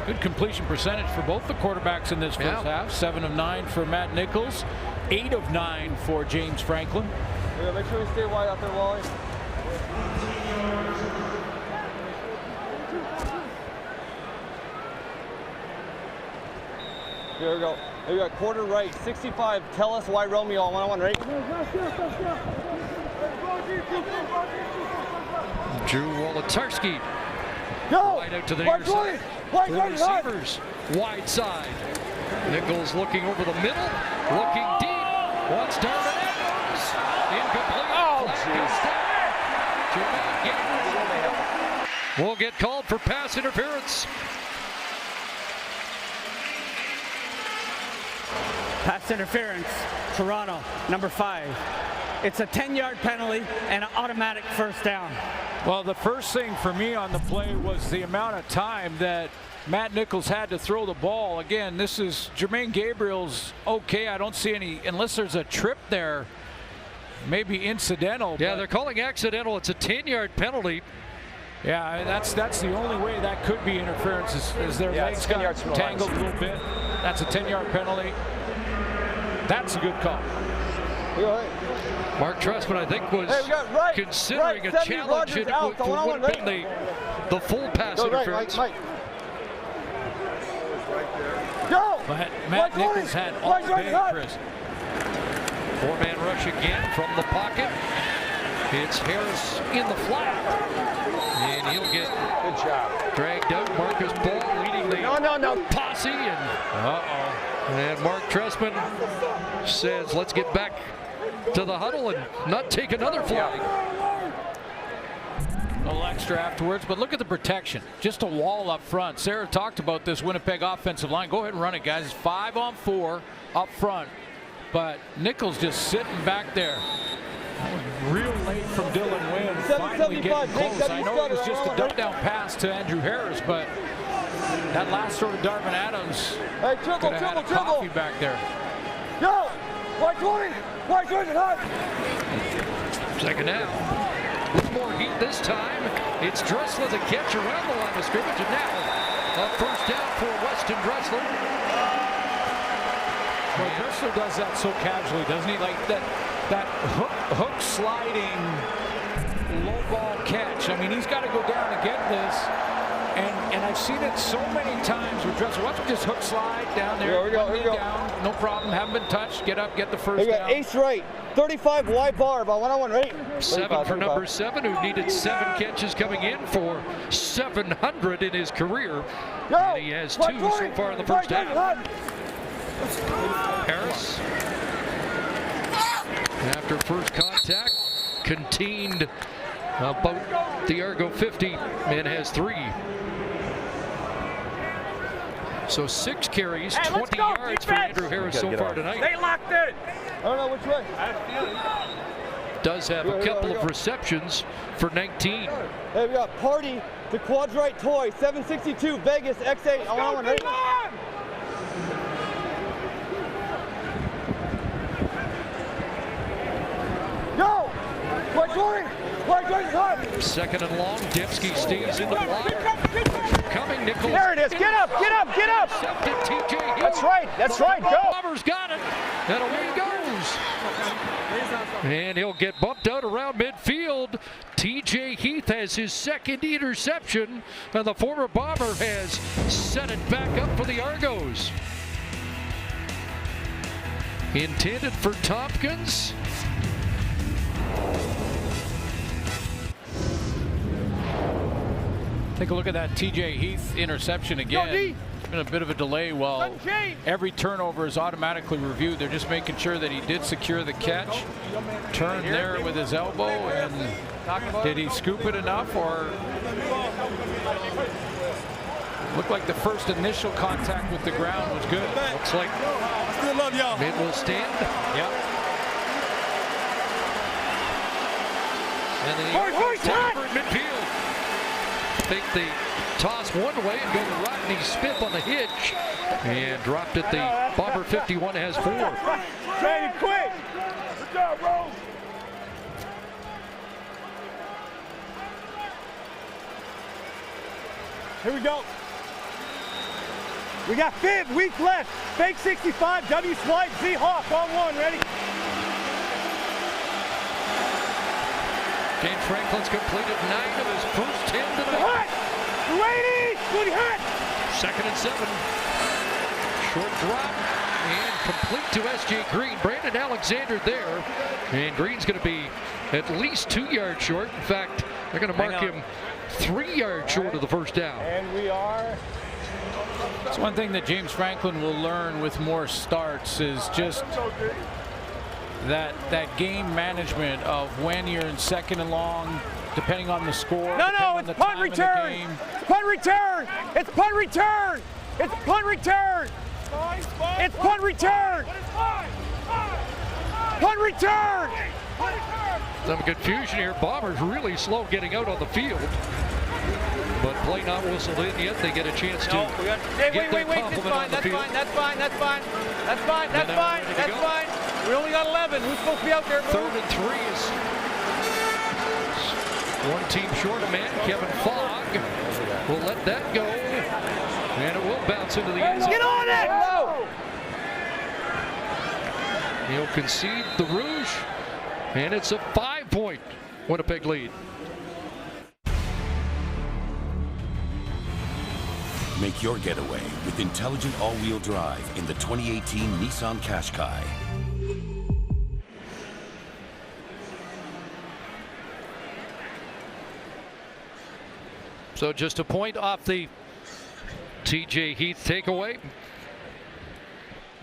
Good completion percentage for both the quarterbacks in this first half. 7 of 9 for Matt Nichols. 8 of 9 for James Franklin. Yeah, make sure we stay wide out there, Wally. Here we go. Here we got quarter right, 65. Tell us why Romeo on 1-on-1, right? Drew Wolotarski. Go! Wide out to the near side. The receivers wide side. Nichols looking over the middle, looking deep. Wants Darwin Edwards. Incomplete. Oh, jeez. Will get called for pass interference. Pass interference, Toronto, number 5. It's a 10-yard penalty and an automatic first down. Well, the first thing for me on the play was the amount of time that Matt Nichols had to throw the ball. Again, this is Jermaine Gabriel's okay. I don't see any, unless there's a trip there, maybe incidental. Yeah, they're calling accidental. It's a 10-yard penalty. Yeah, that's the only way that could be interference is their legs got tangled a little bit. That's a 10-yard penalty. That's a good call. Mark Trestman, I think, was considering a challenge. It would have been the full pass interference. But Matt Nichols had all day, Chris. Four-man rush again from the pocket. It's Harris in the flat. And he'll get dragged out. Marcus Ball leading the posse. And Mark Trestman says, let's get back to the huddle and not take another flag. A little extra afterwards, but look at the protection. Just a wall up front. Sarah talked about this Winnipeg offensive line. Go ahead and run it, guys. It's 5-on-4 up front. But Nichols just sitting back there. Real late from Dylan Wynn. Finally getting close. I know it was just a dump down pass to Andrew Harris, but that last throw to Darvin Adams could have had a coffee back there. Go! White 20! White 20 hot! Second down. With more heat this time. It's Dressler the catch around the line of scrimmage, and now a first down for Weston Dressler. Well, Dressler does that so casually, doesn't he? Like that hook sliding low ball catch. I mean, he's got to go down to get this. And I've seen it so many times with Dressler. Watch him just hook slide down there. Here we go. Down, no problem. Haven't been touched. Get up, get the first down. Ace right. 35 wide bar, about 1-on-1 rate. 7 for number 7, who needed 7 catches coming in for 700 in his career. And he has 2 so far in the first half. Harris, after first contact, contained about the Argo 50 and has 3. So 6 carries, 20 yards for Andrew Harris so far tonight. Stay locked in. I don't know which way. Does have a couple of receptions for 19. Hey, we got Party to Quadrite Toy, 762 Vegas X8 on 1-on-1 rate. Go! White 20! White 20 hot! Second and long. Dembski stays in the block. Coming, Nichols. There it is. Get up, get up, get up. TJ. That's right, go. Bombers got it. And away he goes. And he'll get bumped out around midfield. TJ Heath has his second interception. And the former Bomber has set it back up for the Argos. Intended for Tompkins. Take a look at that TJ Heath interception again. It's been a bit of a delay while every turnover is automatically reviewed. They're just making sure that he did secure the catch. Turned there with his elbow, and did he scoop it enough, or looked like the first initial contact with the ground was good. Looks like mid will stand. Yep. And then he at midfield. I think they toss one way and go to Rodney Smith on the hitch, and dropped it. The Bomber 51 has 4. Train it quick. Good job, bro. Here we go. We got 5 week left. Fake 65, W swipe, Z Hawk on 1. Ready? James Franklin's completed 9 of his first 10 tonight. Hot! Lady! Good hot! Second and 7. Short drop and complete to S.J. Green. Brandon Alexander there. And Green's going to be at least 2 yards short. In fact, they're going to mark him 3 yards short of the first down. And we are. It's one thing that James Franklin will learn with more starts is just that game management of when you're in second and long, depending on the score. No, it's punt return. It's punt return. It's punt return. It's punt return. It's punt return. Punt return. Some confusion here. Bombers really slow getting out on the field. But play not whistled in yet. They get a chance to get their complement on the field. That's fine. We only got 11. Who's supposed to be out there? 3rd and 3 is One team short a man. Kevin Fogg will let that go. And it will bounce into the end zone. Get on it! He'll concede the Rouge. And it's a 5-point Winnipeg lead. Make your getaway with intelligent all-wheel drive in the 2018 Nissan Qashqai. So just a point off the TJ Heath takeaway.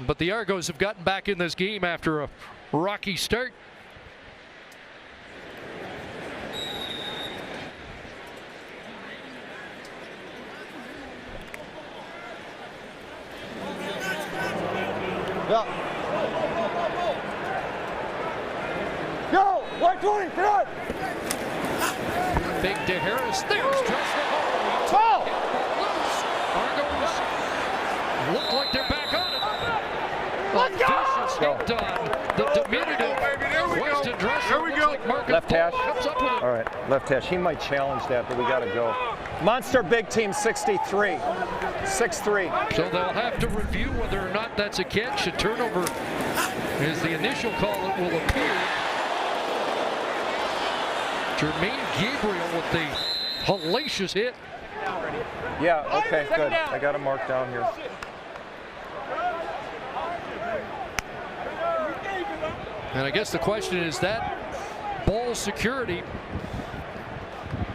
But the Argos have gotten back in this game after a rocky start. Yeah. Go! 120, get on! Big to Harris. There's Dressler. Foul! Argos look like they're back on it. Let's go! Vicious hit on the diminutive Weston Dressler. Here we go. Like Marcus Left hash. comes up with it. All right, left hash. He might challenge that, but we got to go. Monster Big Team 63. 6'3". So they'll have to review whether or not that's a catch. A turnover is the initial call that will appear. Jermaine Gabriel with the hellacious hit. Yeah, okay, good. I got him marked down here. And I guess the question is that ball security.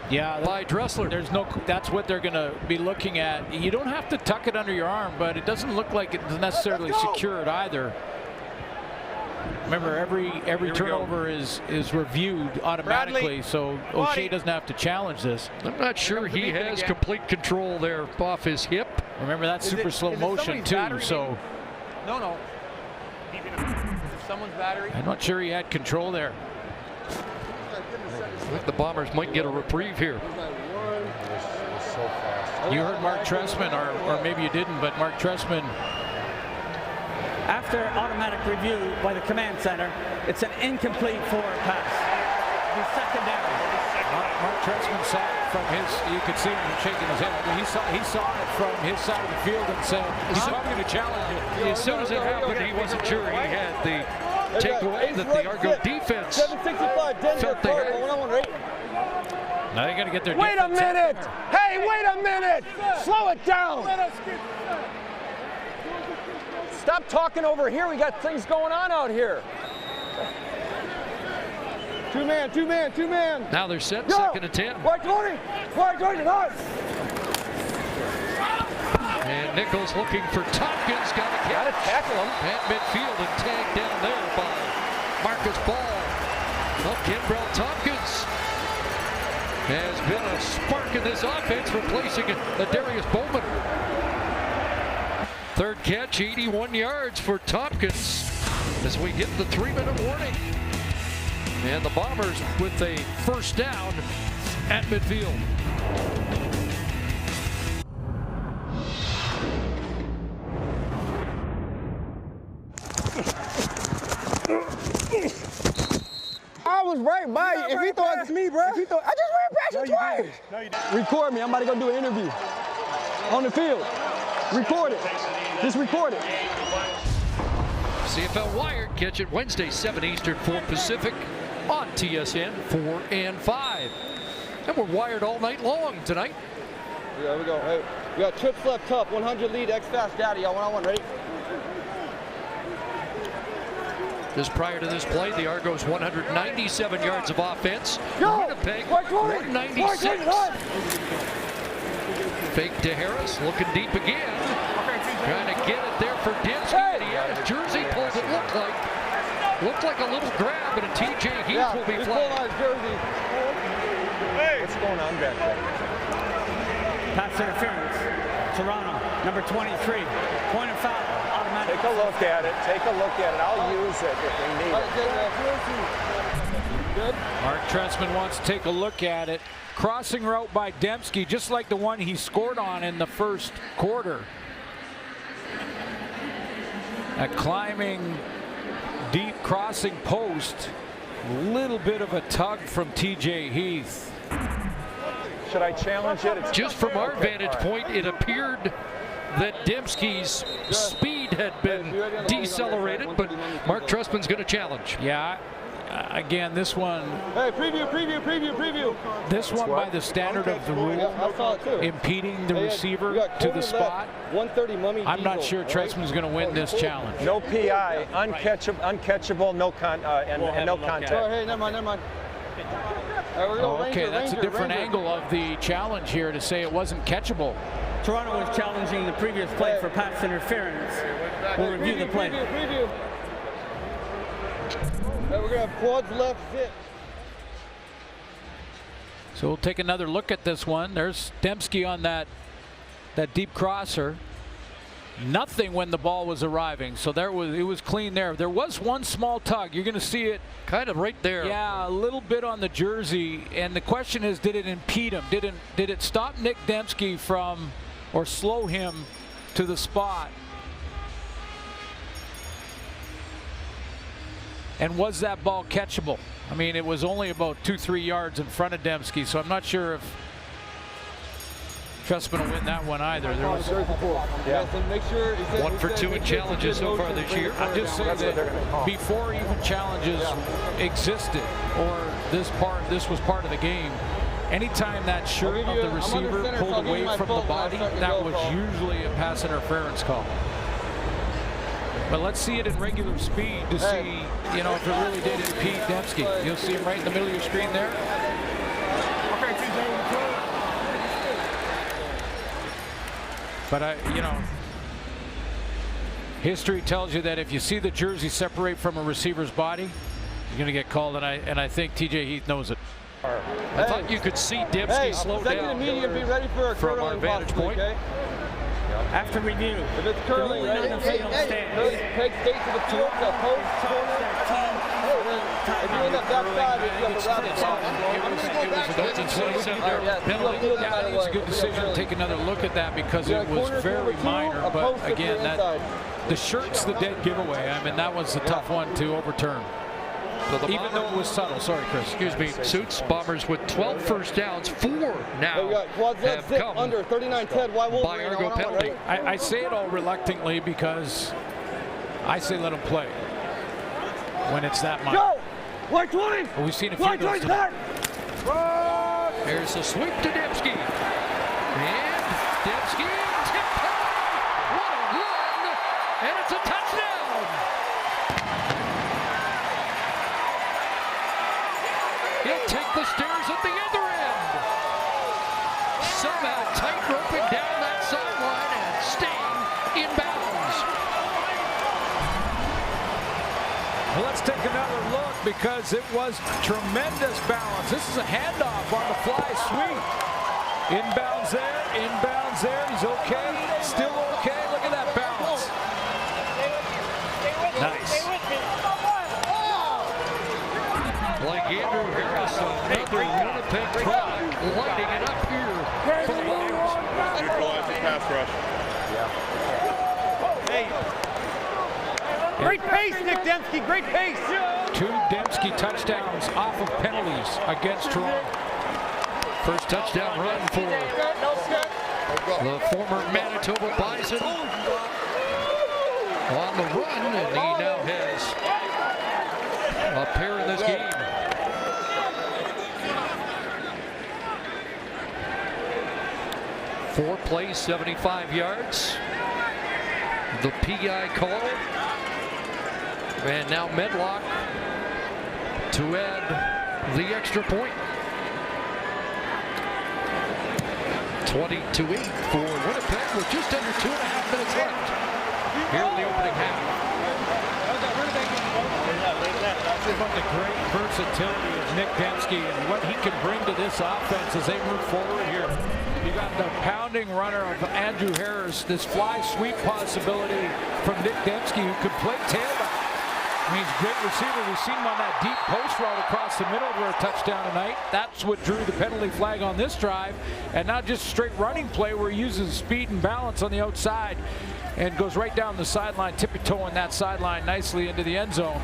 Yeah, by Dressler. There's no. That's what they're going to be looking at. You don't have to tuck it under your arm, but it doesn't look like it's necessarily secured either. Remember, every turnover is reviewed automatically, Bradley. so O'Shea doesn't have to challenge this. I'm not sure he has complete control there off his hip. Remember, that's super slow motion too. So No. Is it someone's battery? I'm not sure he had control there. I think the Bombers might get a reprieve here. You heard Mark Trestman, or maybe you didn't, but Mark Trestman. After automatic review by the command center, it's an incomplete forward pass. The second down. Mark Trestman saw it from his, you could see him shaking his head. He saw it from his side of the field and said, he's probably going to challenge it. As soon as it happened, he wasn't sure he had the takeaway that the Argo defense 765, Denver, felt they had. Now they got to get their Wait a minute! Hey, wait a minute! Slow it down! Stop talking over here. We got things going on out here. Two man. Now they're set, Go. 2nd and 10. White 20, hard. And Nichols looking for Tompkins. Got to tackle him. At midfield and tagged down there by Marcus Ball. Well, Kenbrell Tompkins has been a spark in this offense, replacing Darius Bowman. Third catch, 81 yards for Tompkins as we hit the 3-minute warning. And the Bombers with a first down at midfield. I was right by you. If he thought it's me, bro. I just ran past you twice. No, you didn't. Record me. I'm about to go do an interview on the field. Record it. Just record it. CFL Wired, catch it Wednesday, 7 Eastern, 4 Pacific on TSN 4 and 5. And we're wired all night long tonight. Yeah, here we go. Hey, we got trips left tough, 100 lead, X Fast Daddy. Y'all one-on-one, ready? Just prior to this play, the Argos 197 yards of offense. Go! Winnipeg 196. 196. Fake to Harris, looking deep again. Trying to get it there for Dempsey. And he had his jersey pulled. It looked like a little grab, and a TJ Heath will be flagged. What's going on back there? Pass interference. Toronto, number 23. Point of foul. Automatic. Take a look at it. I'll use it if we need it. Mark Trestman wants to take a look at it. Crossing route by Dembski, just like the one he scored on in the first quarter. A climbing deep crossing post. Little bit of a tug from TJ Heath. Should I challenge it? It's just from our okay, vantage point, it appeared that Dembski's speed had been decelerated, but Mark Trustman's going to challenge. Yeah, again, this one. Hey, preview. This one, by the standard of the rule, impeding the receiver to the spot. 130 mummy. I'm not sure Trustman's going to win this challenge. No PI, uncatchable, no contact. Hey, never mind. Okay, that's a different angle of the challenge here to say it wasn't catchable. Toronto was challenging the previous play for pass interference. We'll review the play. Preview. Hey, we're going to have quads left, sit. So we'll take another look at this one. There's Dembski on that deep crosser. Nothing when the ball was arriving, so it was clean there. There was one small tug. You're going to see it kind of right there. Yeah, a little bit on the jersey. And the question is, did it impede him? Did it stop Nick Dembski from, or slow him to the spot? And was that ball catchable? I mean, it was only about 2-3 yards in front of Dembski, so I'm not sure if Trustman will win that one either. There was 1 for 2 in challenges so far this year. I'm just saying that before even challenges existed, or this was part of the game, anytime that shirt of the receiver pulled away from the body, that was usually a pass interference call. But let's see it in regular speed to see, if it really did impede Dembski. You'll see him right in the middle of your screen there. But history tells you that if you see the jersey separate from a receiver's body, you're going to get called, and I think TJ Heath knows it. I thought you could see Dembski slow down be ready for a from our vantage point. Okay? After review, if it's curling, the ruling on the field stands. Take state to the field, the post, corner. If you're in the backside, you have to I think it's a good decision to take another look at that, because it was very minor. But again, the shirt's the dead giveaway. I mean, that was a tough one to overturn. Even though it was subtle. Sorry, Chris. Excuse me. Suits Bombers with 12 first downs. 4 now have come under 39-10. Why won't by Argo penalty. I say it all reluctantly, because I say let them play when it's that minor. Go! White 20! Well, we've seen a few of those tonight. There's a sweep to Dembski. And Dembski tipped high. What a run! And it's a touchdown! He'll take the stairs at the other end. Somehow tight-roping down that sideline and staying in bounds. Well, let's take another look, because it was tremendous balance. This is a handoff on the fly sweep. Inbounds there. He's okay. Still okay. Look at that balance. Nice. Like Andrew Harris, another Winnipeg product, lighting it up here for the Bombers. Neutralizing pass rush. Hey. Great pace, Nick Dembski, great pace. 2 Dembski touchdowns off of penalties against Toronto. First touchdown run for the former Manitoba Bison on the run, and he now has a pair in this game. Four plays, 75 yards. The PI call. And now Medlock to add the extra point. 20-8 for Winnipeg with just under 2.5 minutes left here in the opening half. About the great versatility of Nick Dembski and what he can bring to this offense as they move forward here. You got the pounding runner of Andrew Harris, this fly sweep possibility from Nick Dembski, who could play tailback. I mean, he's a great receiver. We've seen him on that deep post route across the middle for a touchdown tonight. That's what drew the penalty flag on this drive. And not just a straight running play where he uses speed and balance on the outside and goes right down the sideline, tippy-toeing that sideline nicely into the end zone.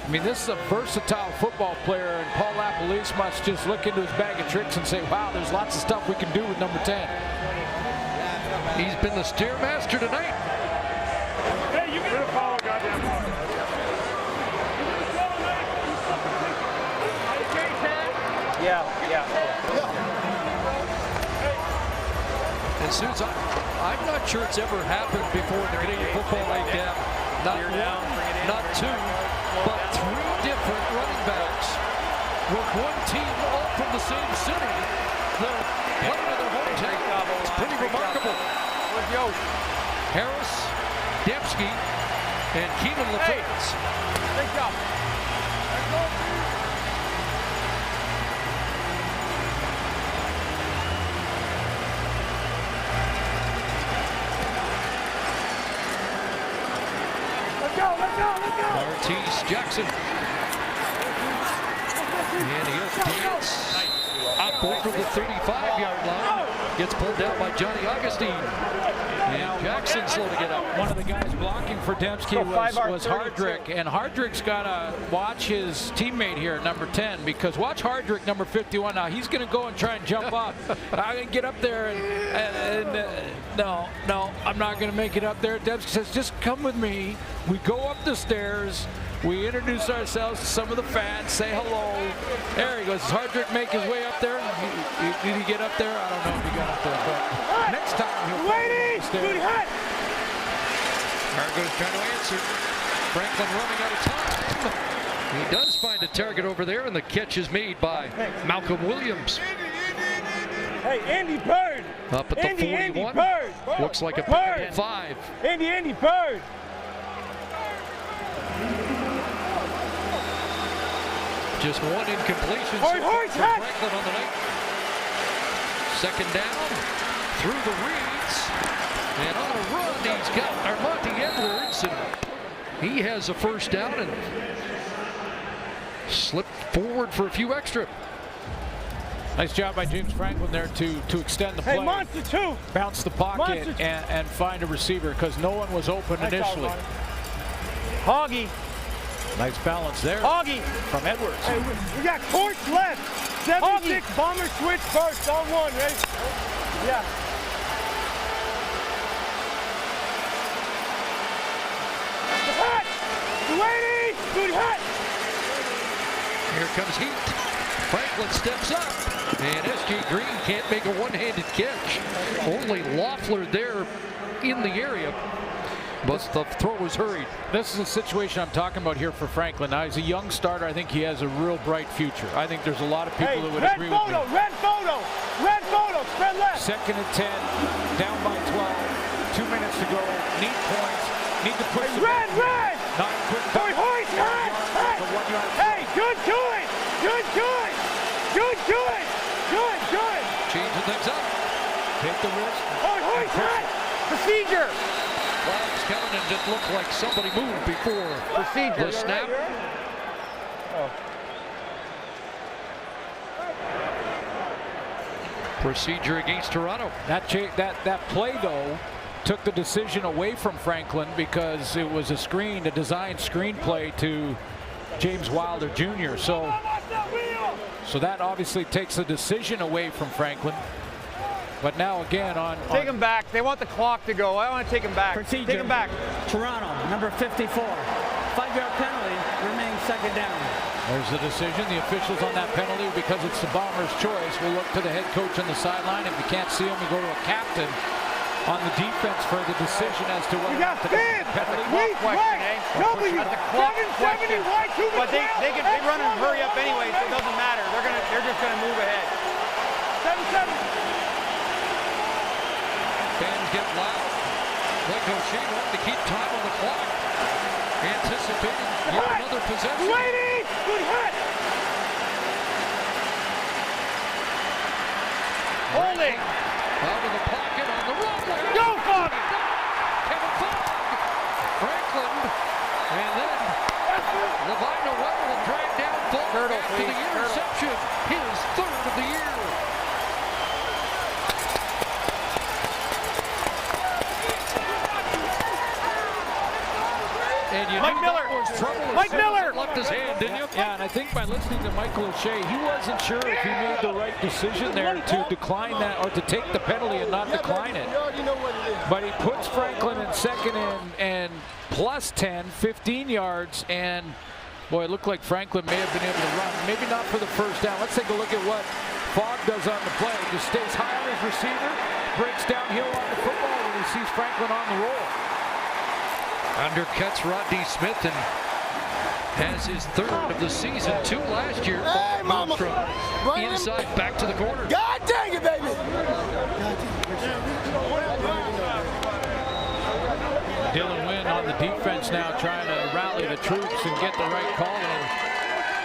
I mean, this is a versatile football player, and Paul LaPolice must just look into his bag of tricks and say, wow, there's lots of stuff we can do with number 10. He's been the stairmaster tonight. Hey, you get a foul, goddamn foul. Yeah. And Susan, I'm not sure it's ever happened before in the Canadian Football League. Not one, not two, but three different running backs with one team all from the same city. They're playing in their hometown. It's pretty remarkable. Harris, Dembski, and Keenan LaFrance. Great job. Let's go. Martise Jackson. And he'll dance up over the 35-yard line. Gets pulled down by Johnny Augustine. And Jackson's slow to get up. One of the guys blocking for Dembski was Hardrick. And Hardrick's got to watch his teammate here, number 10, because watch Hardrick, number 51. Now, he's going to go and try and jump up. I'm going to get up there. No, I'm not going to make it up there. Dembski says, just come with me. We go up the stairs. We introduce ourselves to some of the fans, say hello. There he goes. Does Hardrick make his way up there? Did he get up there? I don't know if he got up there, but next time he'll Waiting! Good hit! Argo's trying to answer. Franklin running out of time. He does find a target over there, and the catch is made by Malcolm Williams. Hey, Andy Bird! Up at the 41. Andy Bird! Looks like a Bird. 5. Andy Bird! Just one incompletion so far for Franklin on the night. Second down, through the reeds, and on a run he's got Armonte Edwards, and he has a first down and slipped forward for a few extra. Nice job by James Franklin there to extend the play. Hey, Monster 2! Bounce the pocket and find a receiver because no one was open initially. Hoggy. Nice balance there. Hoggy. From Edwards. Hey, we got courts left. 76 bomber switch first on one, right? Yeah. Hot! Waiting! Good hot! Here comes heat. Franklin steps up. And S.J. Green can't make a one-handed catch. Only Loeffler there in the area. But the throw was hurried. This is a situation I'm talking about here for Franklin. Now, he's a young starter. I think he has a real bright future. I think there's a lot of people who would agree with me. Red photo, spread left. Second and 10, down by 12. 2 minutes to go. Need points. Need to push the red. Not quick. Hey, good. Changing things up. Take the risk. Procedure. Flags coming, and it looked like somebody moved before the snap. Procedure against Toronto. That play, though, took the decision away from Franklin because it was a design screen play to James Wilder Jr. So that obviously takes the decision away from Franklin. But now again take him back. They want the clock to go. I want to take him back. Procedure. Take him back. Toronto, number 54. 5-yard penalty, remaining second down. There's the decision. The officials on that penalty, because it's the Bombers' choice, will look to the head coach on the sideline. If you can't see him, we go to a captain on the defense for the decision as to whether we got penalty. Weak right. W. 770 right to the But they run and hurry up anyway, so it doesn't matter. They're just gonna move ahead. 770. Fans get loud. Mike O'Shea wanting to keep time on the clock. Anticipating yet another possession. Waiting! Good hit! Holding! Out of the pocket on the run. Go, Fogg! Kevin Fogg. Franklin. And then Levi Noel will drag down Fogg after the interception. His third of the year. And you Mike knew Miller. that was trouble. Mike Miller. Left his hand, didn't you? Yeah, and I think by listening to Michael O'Shea, he wasn't sure if he made the right decision there to decline that or to take the penalty and not decline it. But he puts Franklin in second and plus 10, 15 yards, and boy, it looked like Franklin may have been able to run. Maybe not for the first down. Let's take a look at what Fogg does on the play. Just stays high on his receiver, breaks downhill on the football when he sees Franklin on the roll. Undercuts Rodney Smith and has his third of the season. 2 last year. Hey, mama. From inside back to the corner. God dang it, baby. Dylan Wynn on the defense now, trying to rally the troops and get the right call in.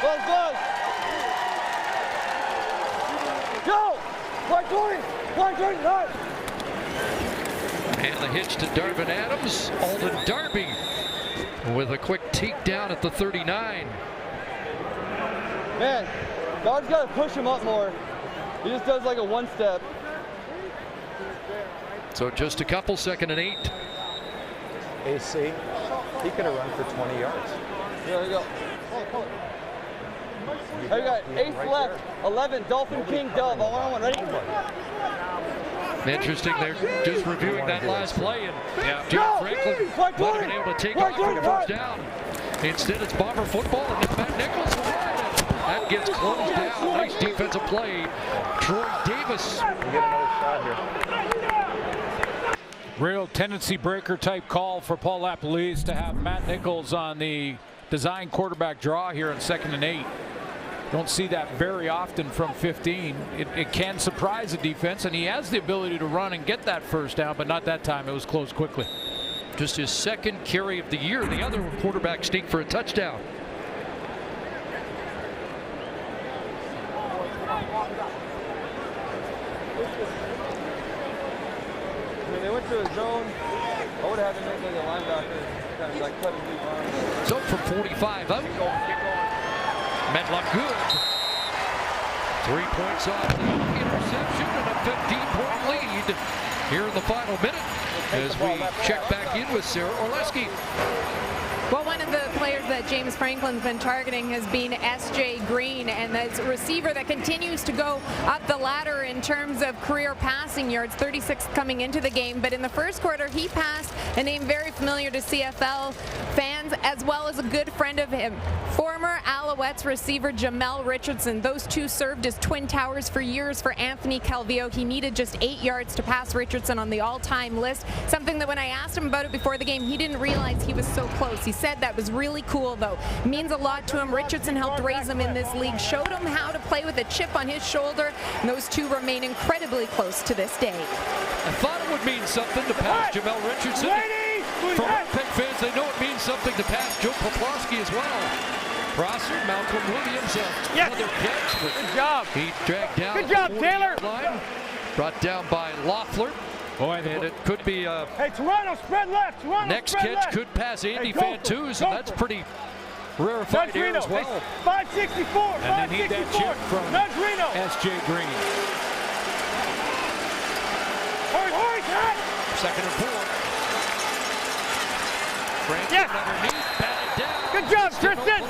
Close, close. Go! 120! 129! And the hitch to Darvin Adams. Alden Darby with a quick take down at the 39. Man, God's got to push him up more. He just does like a one step. So just a couple, 2nd and 8. AC, he could have run for 20 yards. There we go. I got ace left, 11, Dolphin King Dove, all on one, ready? Interesting, they're just reviewing that last play, and Jared Franklin might have been able to take off for the first down. Instead, it's Bomber football, and Matt Nichols will ride it. That gets closed down. Nice defensive play. Troy Davis. We get another shot here. Real tendency breaker type call for Paul LaPolice to have Matt Nichols on the design quarterback draw here on 2nd and 8. Don't see that very often from 15. It can surprise the defense, and he has the ability to run and get that first down, but not that time. It was closed quickly. Just his 2nd carry of the year. The other quarterback sneak for a touchdown. When they went to a zone, I would have had to make like a linebacker, kind of like cut a deep arm. So from 45 out. Medlock good. 3 points off the interception and a 15-point lead here in the final minute as we check back in with Sarah Orleski. Well, one of the players that James Franklin's been targeting has been S.J. Green, and that's a receiver that continues to go up the ladder in terms of career passing yards, 36 coming into the game. But in the first quarter, he passed a name very familiar to CFL fans, as well as a good friend of him, former Alouettes receiver Jamel Richardson. Those two served as twin towers for years for Anthony Calvillo. He needed just 8 yards to pass Richardson on the all-time list, something that when I asked him about it before the game, he didn't realize he was so close. He said that was really cool, though. Means a lot to him. Richardson helped raise him in this league, showed him how to play with a chip on his shoulder, and those two remain incredibly close to this day. I thought it would mean something to pass Jamel Richardson. For Winnipeg fans, they know it means something to pass Joe Poplawski as well. Prosser, Malcolm Williams, another catch. Good job. He dragged down. Good job, Taylor. Line, brought down by Loeffler. Boy, and it could be hey, Toronto, spread left. Toronto, next spread catch left. could pass Andy Hey, Fantuz, and that's pretty rarefied here as well. Hey, 564, and they need that chip from S.J. Green. Hurry, cut. 2nd and 4. Franklin underneath, batted down. Good job, Tristan.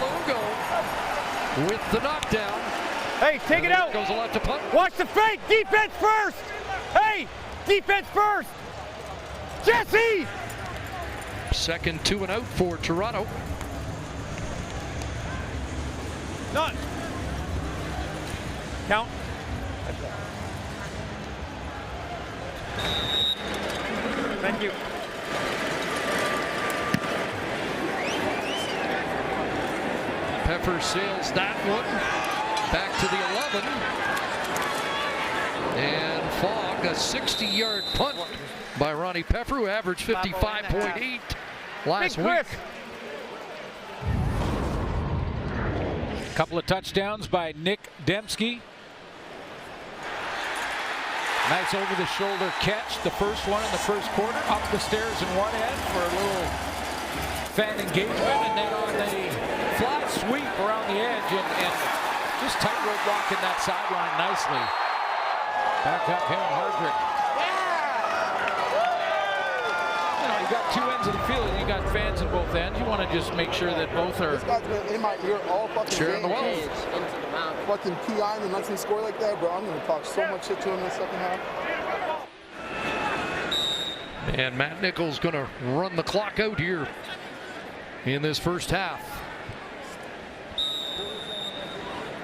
With the knockdown. Hey, take it out. Goes a lot to punt. Watch the fake. Defense first. Hey, defense first. Jesse. 2nd 2 and out for Toronto. None. Count. Thank you. Pepper sails that one back to the 11. And Fogg, a 60-yard punt by Ronnie Pepper, who averaged 55.8 last week. Couple of touchdowns by Nick Dembski. Nice over-the-shoulder catch, the first one in the first quarter, up the stairs in one end for a little fan engagement, and then on the fly sweep around the edge and just tightrope walking that sideline nicely. Back up him, Hardrick. You know, you got two ends of the field and you got fans at both ends. You want to just make sure that both are. This guy's been in my ear all fucking sharing the game. wealth. Fucking P.I. and the 19 score like that, bro. I'm going to talk so much shit to him in the second half. And Matt Nichols going to run the clock out here in this first half.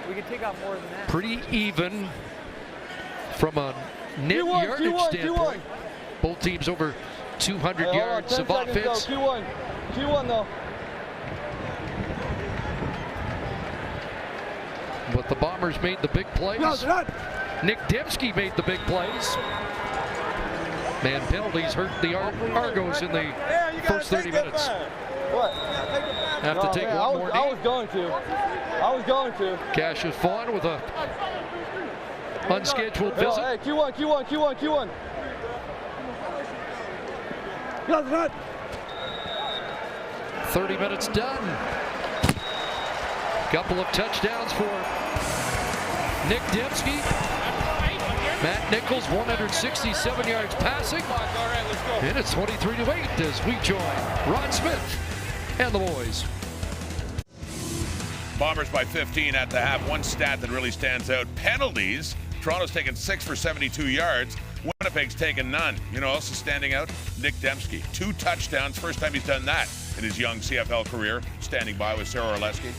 We can take out more than that. Pretty even from a net yardage standpoint. Both teams over 200 yards of offense. Q1 though. But the Bombers made the big plays. Nick Dembski made the big plays. Man, penalties hurt the Argos in the first 30 minutes. What? Have to take one more knee. I was going to. Cassius Vaughn with a unscheduled visit. Hey, Q1. 30 minutes done. Couple of touchdowns for Nick Dembski. Matt Nichols, 167 yards passing. And it's 23-8 as we join Ron Smith and the boys. Bombers by 15 at the half. One stat that really stands out: penalties. Toronto's taken 6 for 72 yards. Winnipeg's taken none. You know, also standing out, Nick Dembski. 2 touchdowns. First time he's done that in his young CFL career. Standing by with Sarah Orleski.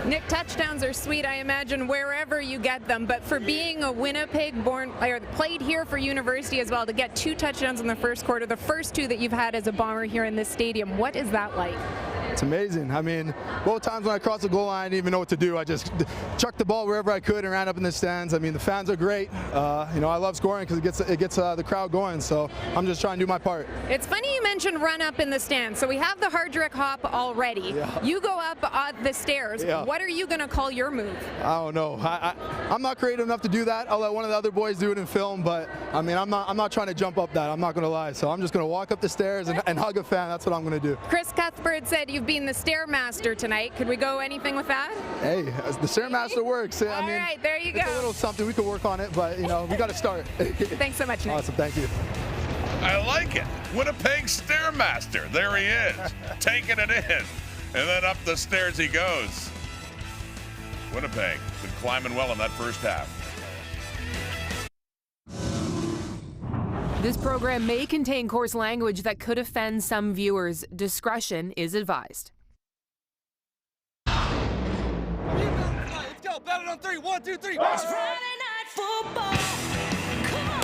Nick, touchdowns are sweet, I imagine, wherever you get them. But for being a Winnipeg-born player, played here for university as well, to get 2 touchdowns in the first quarter, the first 2 that you've had as a Bomber here in this stadium, what is that like? It's amazing. I mean, both times when I crossed the goal line, I didn't even know what to do. I just chucked the ball wherever I could and ran up in the stands. I mean, the fans are great. You know, I love scoring because it gets the crowd going. So I'm just trying to do my part. It's funny you mentioned run up in the stands. So we have the Hardrick hop already. Yeah. You go up the stairs. Yeah. What are you going to call your move? I don't know. I'm not creative enough to do that. I'll let one of the other boys do it in film. But I mean, I'm not trying to jump up that. I'm not going to lie. So I'm just going to walk up the stairs and hug a fan. That's what I'm going to do. Chris Cuthbert said you've been the Stairmaster tonight. Could we go anything with that? Hey, the Stairmaster works. I mean, all right, there you go. It's a little something. We could work on it, but you know, we got to start. Thanks so much, Nick. Awesome, thank you. I like it. Winnipeg Stairmaster. There he is, taking it in. And then up the stairs he goes. Winnipeg been climbing well in that first half. This program may contain coarse language that could offend some viewers. Discretion is advised. Let's go. Battle on 3. 1, 2, 3. It's Friday night football. Come on.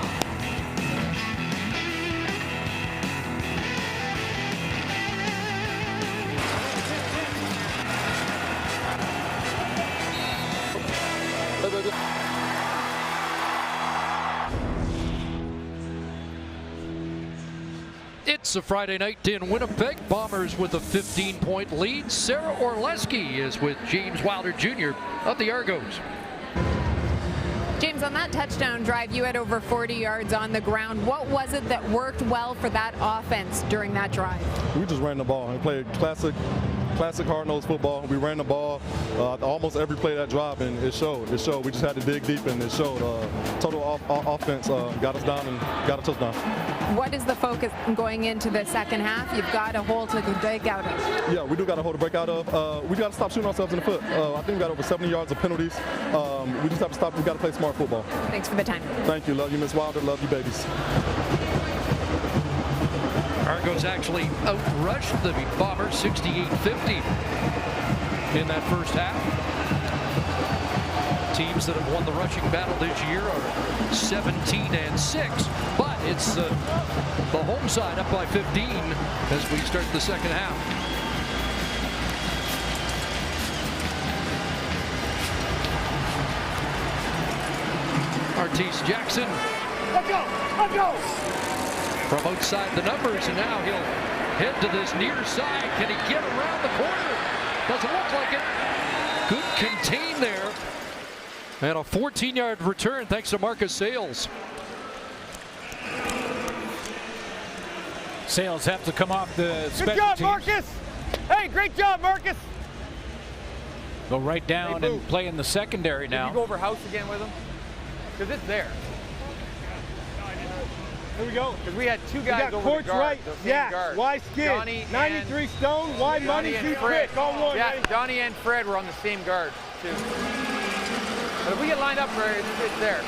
It's a Friday night in Winnipeg. Bombers with a 15-point lead. Sarah Orleski is with James Wilder Jr. of the Argos. James, on that touchdown drive, you had over 40 yards on the ground. What was it that worked well for that offense during that drive? We just ran the ball and played classic hard-nosed football. We ran the ball almost every play of that drive, and it showed. We just had to dig deep, and it showed. Total offense got us down and got a touchdown. What is the focus going into the second half? You've got a hole to break out of. Yeah, we do got a hole to break out of. We got to stop shooting ourselves in the foot. I think we got over 70 yards of penalties. We just have to stop. We got to play smart football. Thanks for the time. Thank you. Love you, Miss Wilder. Love you, babies. Argos actually outrushed the Bombers 68-50 in that first half. Teams that have won the rushing battle this year are 17-6, but it's the home side up by 15 as we start the second half. Artis Jackson. Let's go. From outside the numbers, and now he'll head to this near side. Can he get around the corner? Doesn't look like it. Good contain there. And a 14-yard return thanks to Marcus Sales. Sales have to come off the special Good job, teams. Marcus. Hey, great job, Marcus. Go right down and play in the secondary now. Did you go over house again with him? Because it's there. Here we go. Because we had two guys over Courts the guard. right. The same Yeah. guard. Y skin. Johnny 93 stone. Y money. and Z Fred. quick. All one. Yeah, Ready? Johnny and Fred were on the same guard too. But if we get lined up right, it's there.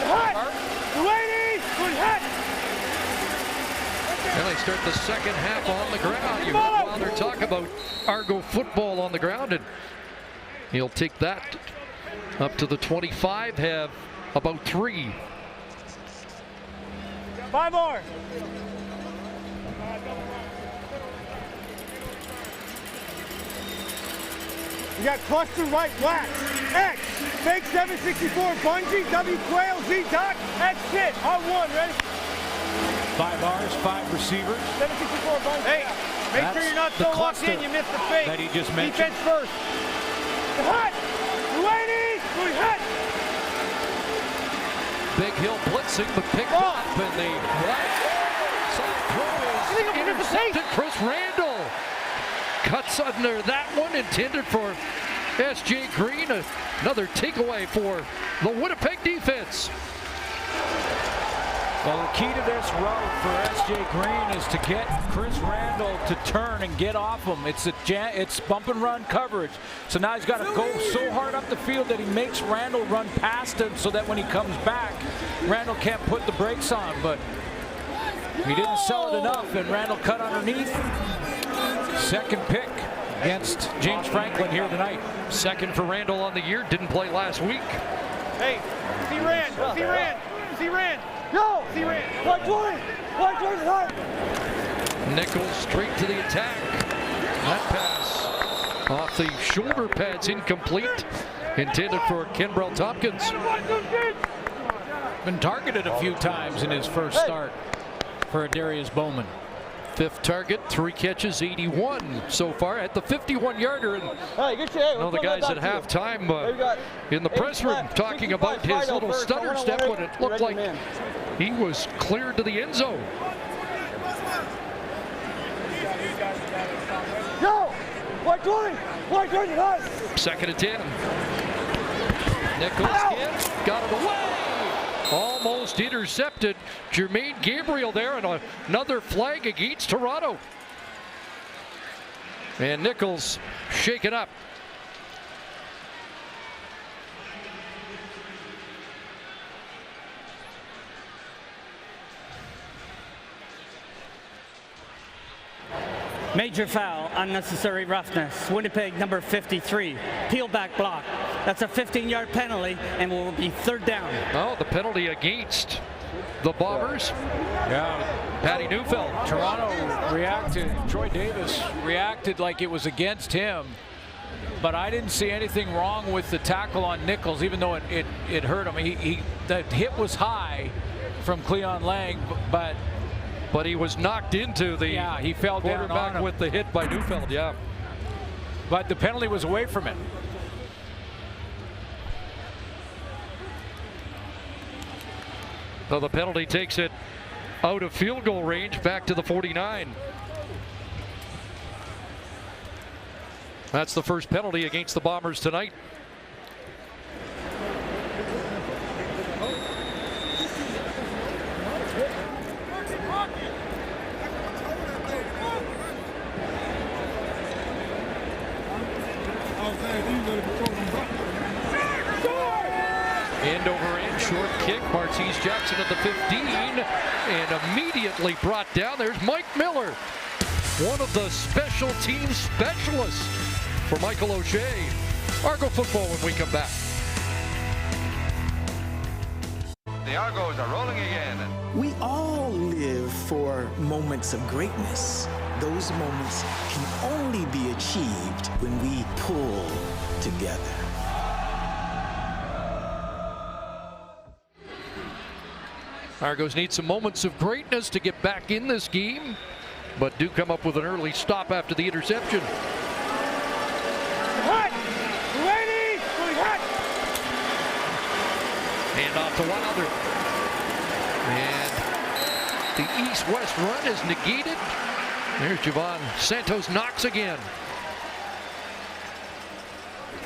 Hut. Ladies. Good hut. And they start the second half on the ground. You heard Wilder talk about Argo football on the ground, and he'll take that up to the 25, have about 3. 5 more. You got cluster right wax. X. Fake 764 bungee. W quail. Z dock. X hit. R1. Ready? 5 R's, 5 receivers. 764 bungee. Hey, make That's sure you're not the so locked cluster in you miss the fake. that he just mentioned. Defense first. Hut. Ladies. Good hut. Big Hill blitzing, but picked up, and the side throw is intercepted. Chris Randall cuts under that one, intended for S.J. Green. Another takeaway for the Winnipeg defense. Well, the key to this route for S.J. Green is to get Chris Randall to turn and get off him. It's bump and run coverage. So now he's got to go so hard up the field that he makes Randall run past him so that when he comes back, Randall can't put the brakes on. But he didn't sell it enough, and Randall cut underneath. Second pick against James Franklin here tonight. Second for Randall on the year. Didn't play last week. Hey, see Rand. See Rand. See Rand. Go! See Rand. 120! 120 hard! Nichols straight to the attack. That pass off the shoulder pads, incomplete. Intended for Kenbrell Tompkins. Been targeted a few times in his first start for Darius Bowman. 5th target, 3 catches, 81 so far at the 51-yarder. And the guys at halftime in the press room talking about his little stutter step when it looked like he was cleared to the end zone. Go! 120! 120 hard! 2nd and 10. Nichols got it away. Almost intercepted. Jermaine Gabriel there, and another flag against Toronto. And Nichols shaken up. Major foul, unnecessary roughness. Winnipeg number 53, peel back block. That's a 15-yard penalty and will be 3rd down. Oh, the penalty against the Bombers. Yeah. Patty Neufeld. Toronto reacted, Troy Davis reacted like it was against him. But I didn't see anything wrong with the tackle on Nichols, even though it hurt him. The hit was high from Cleon Lang, but he was knocked into the he fell down quarterback on him. with the hit by Neufeld, yeah. But the penalty was away from it. So the penalty takes it out of field goal range back to the 49. That's the first penalty against the Bombers tonight. End over end, short kick. Martese Jackson at the 15 and immediately brought down. There's Mike Miller, one of the special team specialists for Michael O'Shea. Argo football when we come back. The Argos are rolling again. We all live for moments of greatness. Those moments can only be achieved when we pull together. Argos need some moments of greatness to get back in this game, but do come up with an early stop after the interception. Hut! Ready! Hut! Hand off to Wilder. And the east-west run is negated. There's Javon Santos Knox again.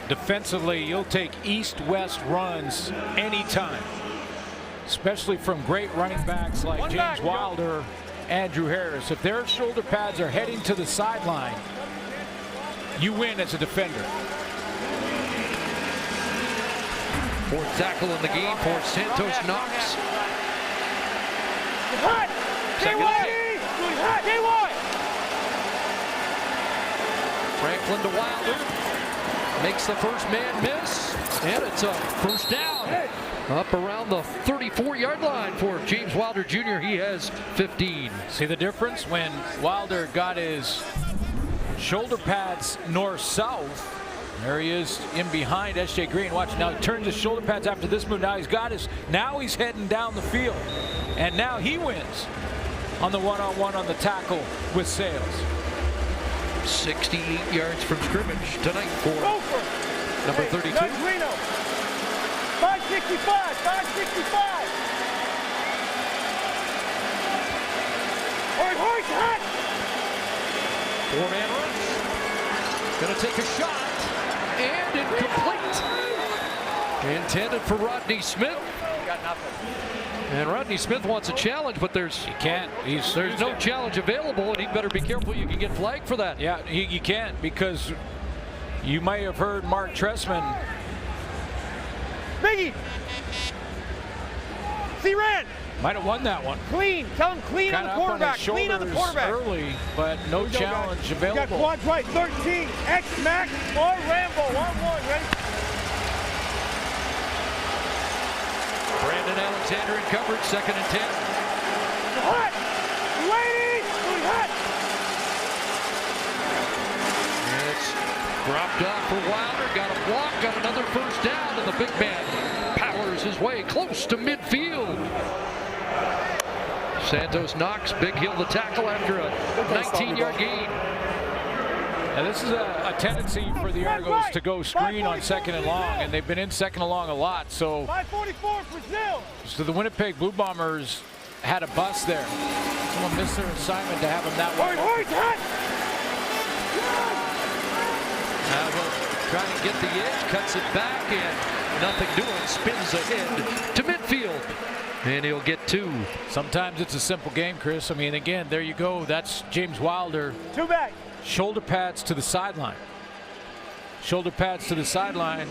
Defensively, you'll take east-west runs anytime. especially from great running backs like James Wilder, Andrew Harris. If their shoulder pads are heading to the sideline, you win as a defender. Fourth tackle in the game for Santos Knox. Franklin to Wilder. Makes the first man miss. And it's a first down. Up around the 34-yard line for James Wilder Jr. He has 15. See the difference when Wilder got his shoulder pads north-south. There he is in behind S.J. Green. Watch now, he turns his shoulder pads after this move. Now he's heading down the field. And now he wins on the one-on-one on the tackle with Sales. 68 yards from scrimmage tonight for number 32. 565, 565. Horse, hot. Four-man rush. Gonna take a shot. And incomplete. Intended for Rodney Smith. Got nothing. And Rodney Smith wants a challenge, but there's no challenge available, and he better be careful. You can get flagged for that. Yeah, you can't, because you may have heard Mark Tressman. Biggie. C-Ran. Might have won that one. Clean. Tell him clean on the quarterback. Clean on the quarterback. Early, but no challenge available. You got quads right. 13. X Max or Rambo. 1-1. Ready? Brandon Alexander in coverage. 2nd and 10. Hot. Ladies. Hot. It's dropped off for Wilder. Got a block. Got another first down. And the big man powers his way close to midfield. Santos Knox, big hill to tackle after a 19-yard gain. Now this is a tendency for the Argos to go screen on 2nd and long, and they've been in 2nd and long a lot. So the Winnipeg Blue Bombers had a bust there. Someone missed their assignment to have them that way. Now he'll try to get the edge, cuts it back, and nothing doing. Spins ahead to midfield. And he'll get 2. Sometimes it's a simple game, Chris. I mean, again, there you go. That's James Wilder. 2 back. Shoulder pads to the sideline. Shoulder pads to the sideline.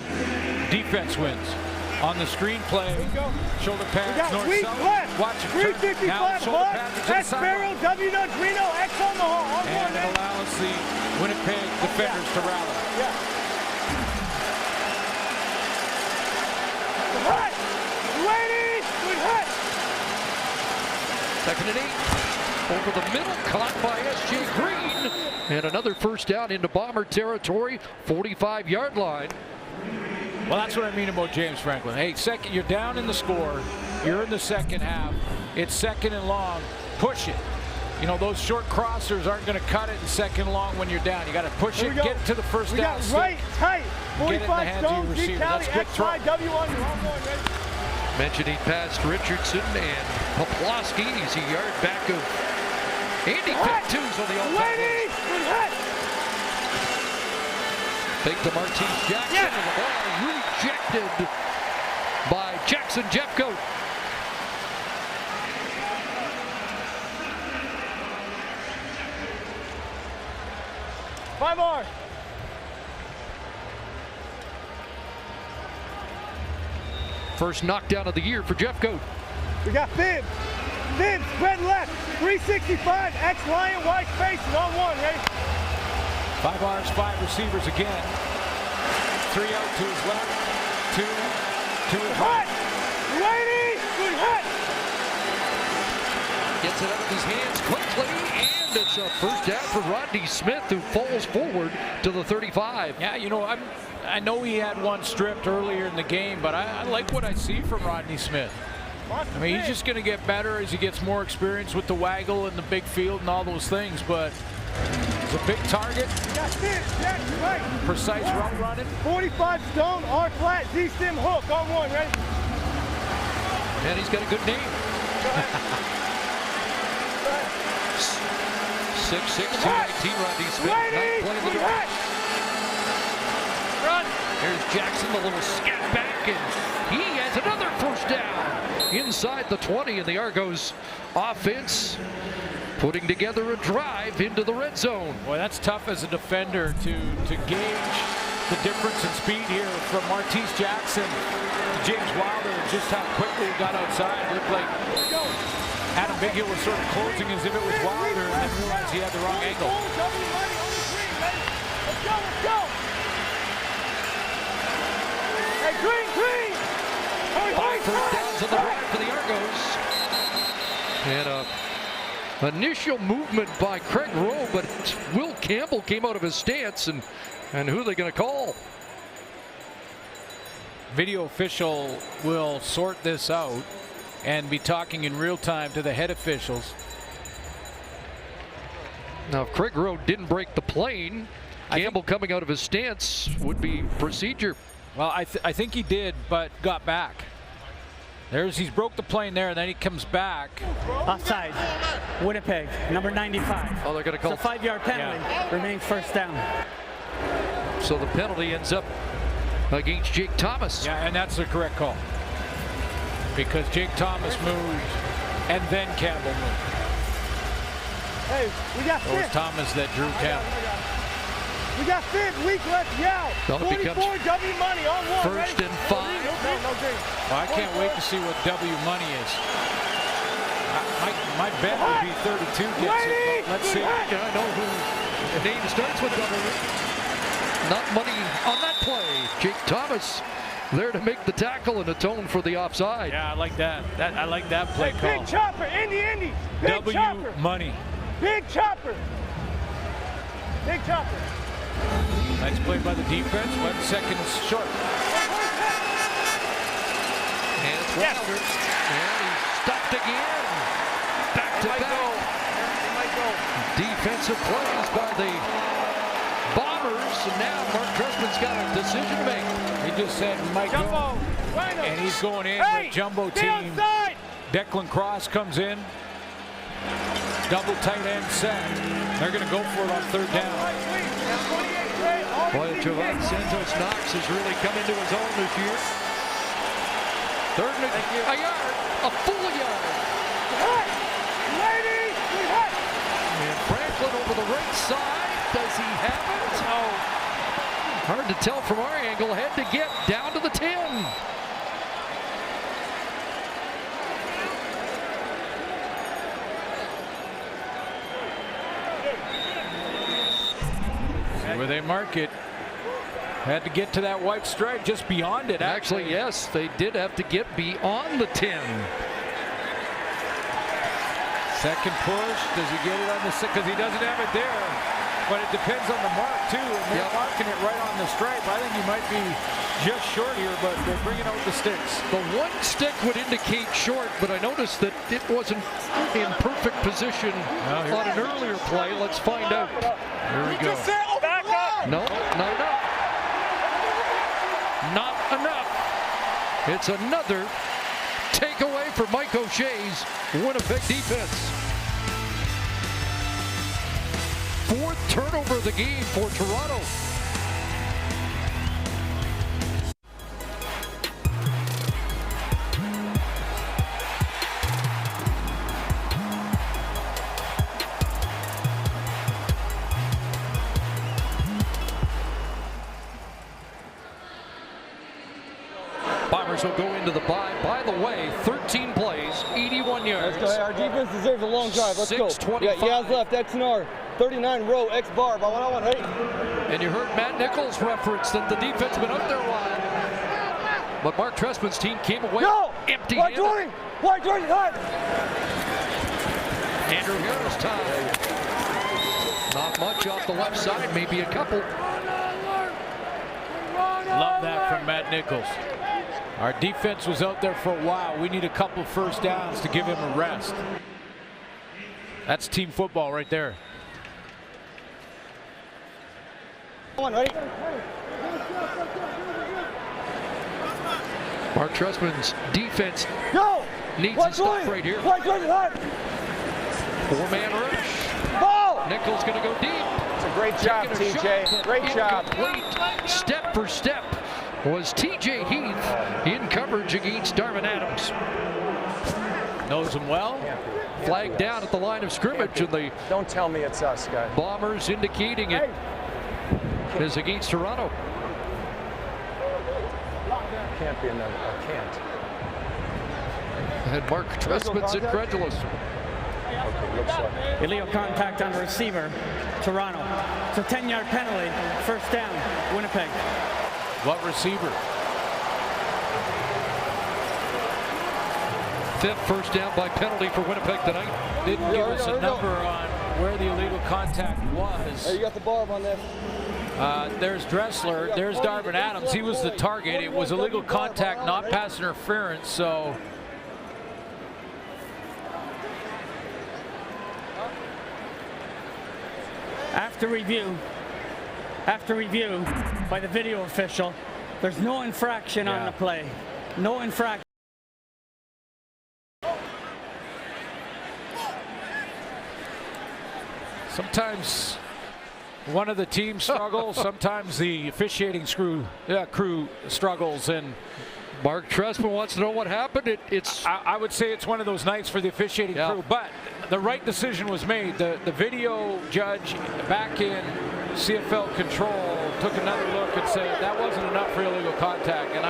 Defense wins. On the screenplay, shoulder pads north-south. Watch it. 355 Hawk, X Barrel, W Neutrino, X Omaha. And it allows the Winnipeg defenders to rally. Yeah. Hot. Ladies, hot. 2nd and 8. Over the middle, caught by S.J. Green. And another first down into Bomber territory, 45-yard line. Well, that's what I mean about James Franklin. Hey, you're down in the score. You're in the second half. It's 2nd and long. Push it. You know, those short crossers aren't going to cut it in 2nd and long when you're down. You got to push it, get to the first down. We got right, tight. 45 Stone, G Tally, XYW on your own one, ready? Mentioned he passed Richardson and Poplawski. He's a yard back of Andy Fittoos on the all-time list. Fake to Martise Jackson, and the ball rejected by Jackson Jeffcoat. Five more. First knockdown of the year for Jeffcoat. We got Bibbs. Bibbs, spread left. 365, X-Lion, wide space, and on 1, ready? 5 arms, 5 receivers again. 3 out to his left. 2 to his right. Ladies, good hit. Gets it out of his hands quickly, and it's a first down for Rodney Smith, who falls forward to the 35. Yeah, you know, I know he had one stripped earlier in the game, but I like what I see from Rodney Smith. I mean, he's just going to get better as he gets more experience with the waggle and the big field and all those things, but it's a big target. Precise route running. 45 Stone, R flat, Z-stem hook on 1, ready? And he's got a good name. 6'6", 219, Rodney Smith. Run. There's Jackson, the little scat back, and he has another first down inside the 20, and the Argos offense putting together a drive into the red zone. Boy, that's tough as a defender to gauge the difference in speed here from Martese Jackson to James Wilder, just how quickly he got outside. It looked like Adam Bighill was sort of closing as if it was Wilder, and then realized he had the wrong angle. Let's go! Hey, green! 5 first downs on the drive for the Argos. And a initial movement by Craig Rowe, but Will Campbell came out of his stance, and who are they going to call? Video official will sort this out and be talking in real time to the head officials. Now, if Craig Rowe didn't break the plane, Campbell coming out of his stance would be procedure. Well, I think he did, but got back. He's broke the plane there, and then he comes back. Offside. Winnipeg, number 95. Oh, they're going to call. It's a 5-yard penalty. Remains first down. So the penalty ends up against Jake Thomas. Yeah, and that's the correct call. Because Jake Thomas moved, and then Campbell moved. Hey, we got It was Thomas that drew Campbell. We got 5th week left, yeah. 24 W money on one. First and 5. No green. Well, I can't wait to see what W money is. My bet would be 32 gets it, but let's see. Yeah, I know who the name starts with W. Not money on that play. Jake Thomas there to make the tackle and atone for the offside. Yeah, I like that. I like that play call. Big chopper, Indy. Big W chopper. money. Big chopper. Big chopper. Nice play by the defense. 1 second short. And it's Wilder. And he's stopped again. Back to back. Defensive plays by the Bombers. And now Mark Trestman's got a decision to make. He just said Mike Jumbo. And he's going in with Jumbo team. Declan Cross comes in. Double tight end set. They're going to go for it on 3rd down. Boy, Javon Santos Knox has really come into his own this year. 3rd and a yard, a full yard. And Franklin over the right side. Does he have it? Oh. Hard to tell from our angle. Had to get down to the 10. Where they mark it. Had to get to that white stripe just beyond it. Actually, yes, they did have to get beyond the 10. Second push. Does he get it on the 6? Because he doesn't have it there. But it depends on the mark, too. And they're marking it right on the stripe. I think he might be just short here, but they're bringing out the sticks. The 1 stick would indicate short, but I noticed that it wasn't in perfect position on an earlier play. Let's find out. Here we go. No, not enough. Not enough. It's another takeaway for Mike O'Shea's Winnipeg defense. 4th turnover of the game for Toronto. Bombers will go into the bye. By the way, 13 plays, 81 yards. Let's go. Our defense deserves a long drive. Let's go. 6:25. We got Yaz left, XNR, 39 row, X-bar, by 1 hey. And you heard Matt Nichols reference that the defense has been up there a while. But Mark Trestman's team came away empty-handed. White 20, hot. Andrew Harris time. Not much off the left side, maybe a couple. Love that from Matt Nichols. Our defense was out there for a while. We need a couple first downs to give him a rest. That's team football right there. Ready? Mark Trestman's defense needs to stop right here. 4-man rush. Ball. Nichols going to go deep. It's a great job, TJ. Great job. Step for step. was TJ Heath in coverage against Darvin Adams. Knows him well. Flag down at the line of scrimmage, and the don't tell me it's us, guys. Bombers indicating it is against Toronto. Can't be another. I can't. And Mark Trestman's incredulous. Okay, looks like. Illegal contact on the receiver, Toronto. It's a 10-yard penalty, first down, Winnipeg. What receiver? 5th first down by penalty for Winnipeg tonight. Didn't give us a number on where the illegal contact was. Hey, you got the barb on there. There's Dressler. There's Darvin Adams. He was the target. It was illegal contact, not pass interference. So After review by the video official, there's no infraction on the play. No infraction. sometimes one of the teams struggles, sometimes the officiating crew struggles, and Mark Trestman wants to know what happened. I would say it's one of those nights for the officiating crew, but the right decision was made. The video judge back in CFL control took another look and said that wasn't enough for illegal contact, and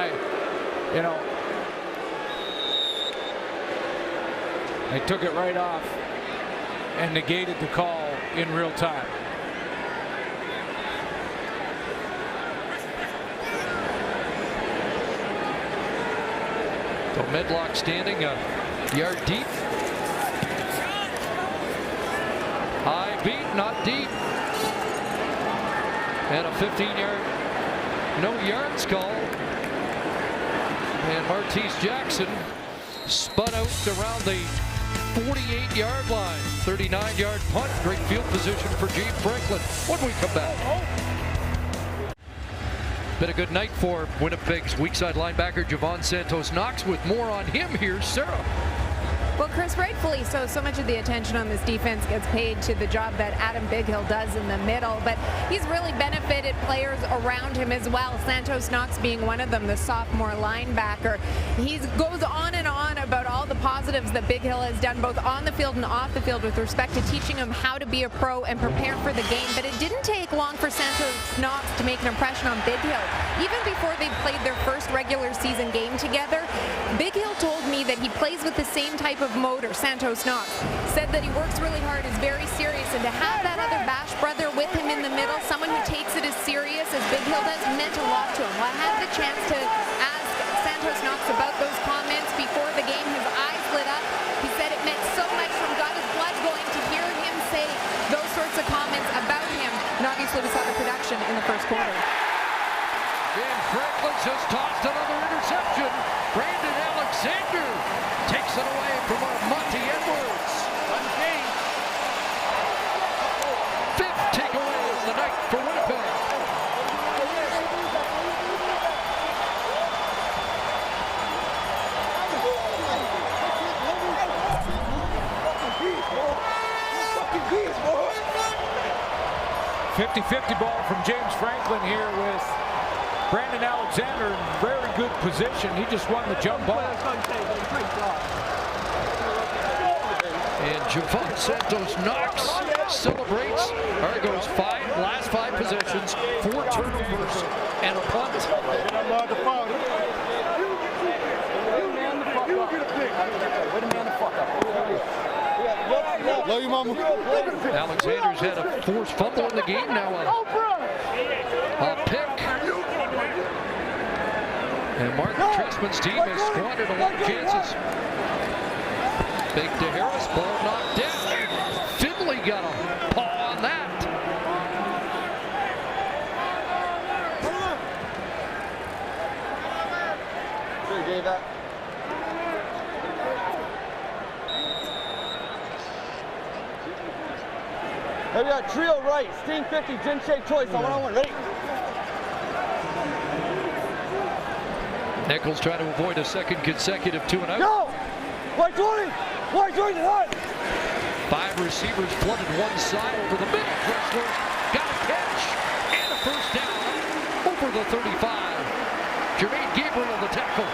they took it right off and negated the call in real time. So Medlock standing a yard deep. High beat, not deep. And a 15-yard no yards call. And Martese Jackson spun out around the 48-yard line. 39-yard punt. Great field position for James Franklin when we come back. Been a good night for Winnipeg's weak side linebacker Javon Santos-Knox. With more on him, here's Sarah. Well, Chris, rightfully so. So much of the attention on this defense gets paid to the job that Adam Bighill does in the middle, but he's really benefited players around him as well. Santos-Knox being one of them, the sophomore linebacker. He goes on and on about all the positives that Bighill has done both on the field and off the field with respect to teaching him how to be a pro and prepare for the game. But it didn't take long for Santos-Knox to make an impression on Bighill. Even before they played their first regular season game together, Bighill told me that he plays with the same type of motor. Santos-Knox said that he works really hard, is very serious, and to have that other Bash brother with him in the middle, someone who takes it as serious as Bighill does, meant a lot to him. Well, I had the chance to ask Santos-Knox about those comments before the game. His eyes lit up. He said it meant so much from got his blood going to hear him say those sorts of comments about him. And obviously we saw the production in the first quarter. James Franklin just tossed another interception. Brandon Alexander takes it away from Monty Edwards. Fifth takeaway of the night for Winnipeg. '50-50 ball from James Franklin here with Brandon Alexander in very good position. He just won the jump ball. And Javon Santos-Knox celebrates Argo's last five possessions, 4 turnovers and a punt. Love you, mama. Alexander's had a forced fumble in the game, now a pick. And Mark Trestman's team has squandered a lot of chances. Fake to Harris, ball knocked down. Finley got a paw on that. Sure gave that. Hey, we got trio right, Sting 50, Jin Shea choice on 1-on-1. Ready? Nichols trying to avoid a second consecutive 2-and-out. Go! White 20! White 20 to hot! 5 receivers flooded one side over the middle. Dressler got a catch and a first down over the 35. Jermaine Gabriel the tackle.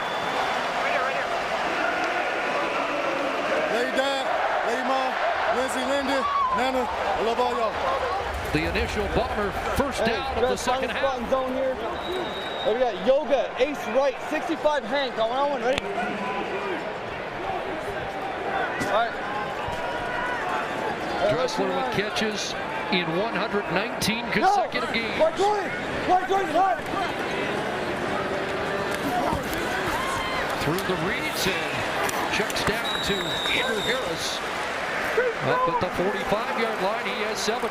Lady Dad, Lady Mom, Lindsay, Lindy, Nana, I love all y'all. The initial Bomber first down of the second half. Zone here. Hey, we got Yoga, Ace Right, 65 Hank. On one, ready? All right. Dressler with catches in 119 consecutive games. White 20 hot. Through the reads and checks down to Andrew Harris. Up at the 45-yard line, he has 7.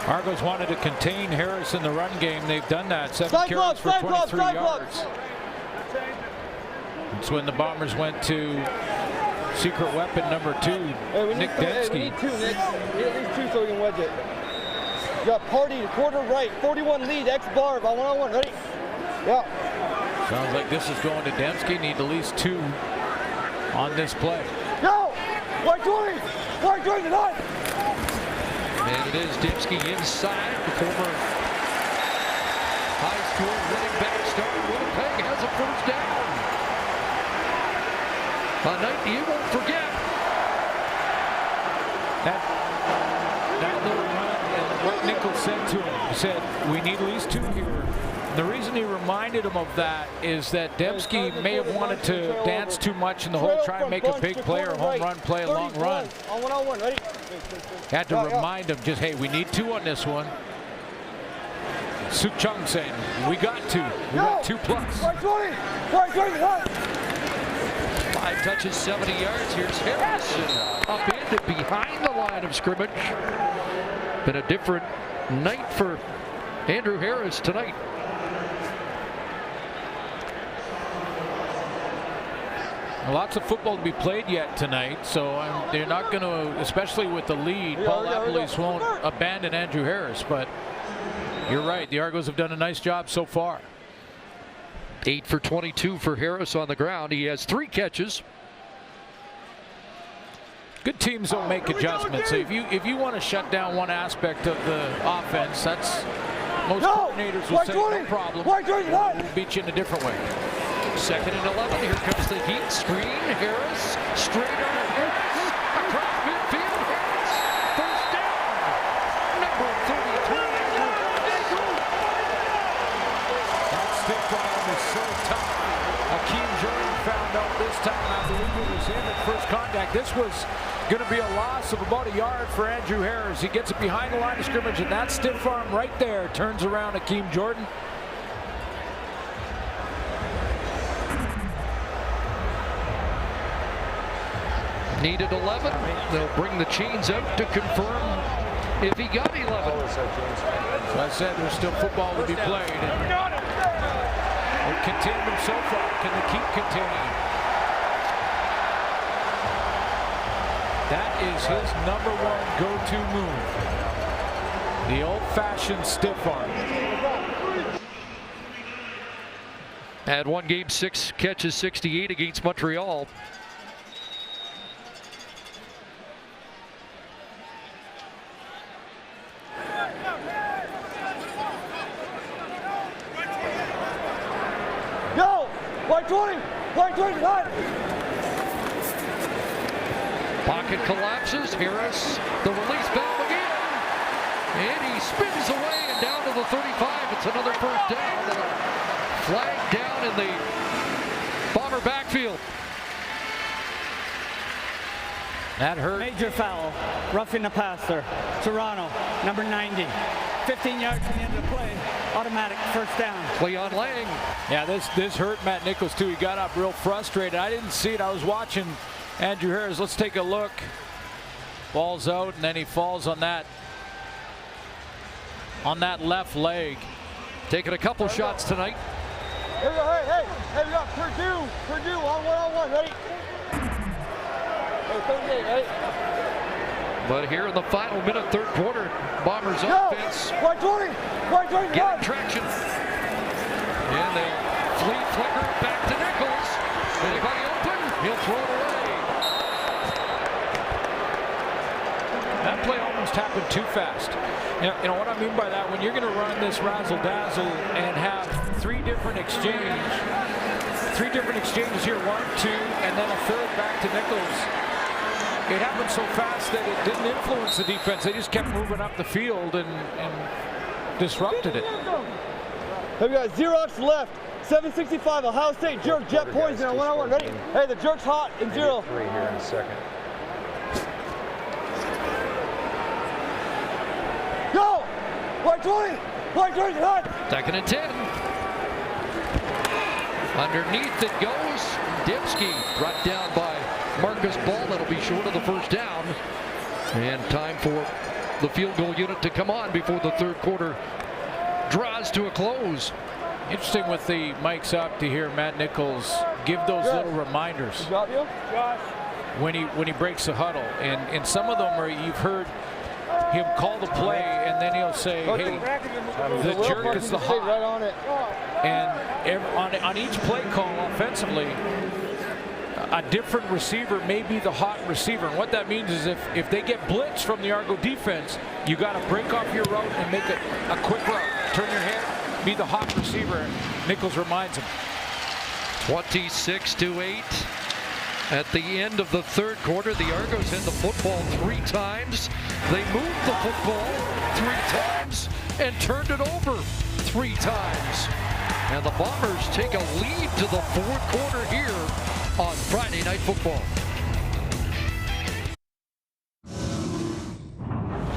Argos wanted to contain Harris in the run game. They've done that. 7 carries for 23 yards. That's when the Bombers went to secret weapon number 2, Nick Dembski. We need 2, Nick. We need at least 2 so we can wedge it. You got Party, quarter right, 41 lead, X-Barb on one-on-one, ready? Yeah. Sounds like this is going to Dembski. Need at least 2 on this play. No! White 20 tonight! And it is Dembski inside. The former high-scoring running back star. Winnipeg has a first down. A night you won't forget. That little run and what Nichols said to him. He said, we need at least 2 here. The reason he reminded him of that is that Dembski may have wanted to dance too much in the hole, try and make a big play or home run play, a long run. On one-on-one, ready? Had to remind him, just, hey, we need 2 on this one. Suk Chung saying, we got 2. We got 2 plus. White 20 hot! 5 touches, 70 yards. Here's Harris upended behind the line of scrimmage. Been a different night for Andrew Harris tonight. Lots of football to be played yet tonight, so they're not going to, especially with the lead, Paul Appelese won't abandon Andrew Harris, but you're right, the Argos have done a nice job so far. 8 for 22 for Harris on the ground. He has 3 catches. Good teams don't make adjustments. So if you want to shut down one aspect of the offense, that's most coordinators will say no problem. We'll beat you in a different way. 2nd and 11. Here comes the heat screen. Harris straight on Harris across midfield. Harris first down. Number 33. That stiff arm is so tough. Akeem Jordan found out this time. I believe it was him at first contact. This was going to be a loss of about a yard for Andrew Harris. He gets it behind the line of scrimmage, and that stiff arm right there turns around Akeem Jordan. Needed 11. They'll bring the chains out to confirm if he got 11. So I said there's still football to be played. They've contained them so far. Can they keep containing? That is his #1 go-to move. The old-fashioned stiff arm. Had 1 game, 6 catches, 68 against Montreal. White 20 hot! Pocket collapses. Harris, the release valve again. And he spins away and down to the 35. It's another first down. And a flag down in the Bomber backfield. That hurt. Major foul. Roughing the passer. Toronto, number 90. 15 yards from the end of the play. Automatic first down. Play on Lang. Yeah, this hurt Matt Nichols too. He got up real frustrated. I didn't see it. I was watching Andrew Harris. Let's take a look. Ball's out, and then he falls on that left leg. Taking a couple shots tonight. Hey, we got Purdue on one-on-one, ready? Hey, 38, ready? But here in the final minute, third quarter, Bombers offense White 20 getting traction. And they flicker back to Nichols. Anybody open? He'll throw it away. That play almost just happened too fast. You know what I mean by that? When you're going to run this razzle-dazzle and have three different exchanges here, 1, 2, and then a third back to Nichols. It happened so fast that it didn't influence the defense. They just kept moving up the field and disrupted it. Hey, we got Xerox left. 765, Ohio State jerk, jet poison on 1-on-1. Ready? Hey, the jerk's hot in 0. 3 here in a second. Go! White 20! White 20, hot! 2nd and 10. Underneath it goes. Dembski brought down by Marcus Ball. That'll be short of the first down. And time for the field goal unit to come on before the third quarter draws to a close. Interesting with the mics up to hear Matt Nichols give those little reminders when he breaks the huddle. And some of them are, you've heard him call the play and then he'll say, hey, the jerk is the hot. And on each play call offensively, a different receiver may be the hot receiver. And what that means is if they get blitzed from the Argo defense, you got to break off your route and make it a quick route. Turn your head, be the hot receiver. Nichols reminds him. 26-8. At the end of the third quarter, the Argos had the football 3 times. They moved the football 3 times and turned it over 3 times. And the Bombers take a lead to the fourth quarter here on Friday Night Football.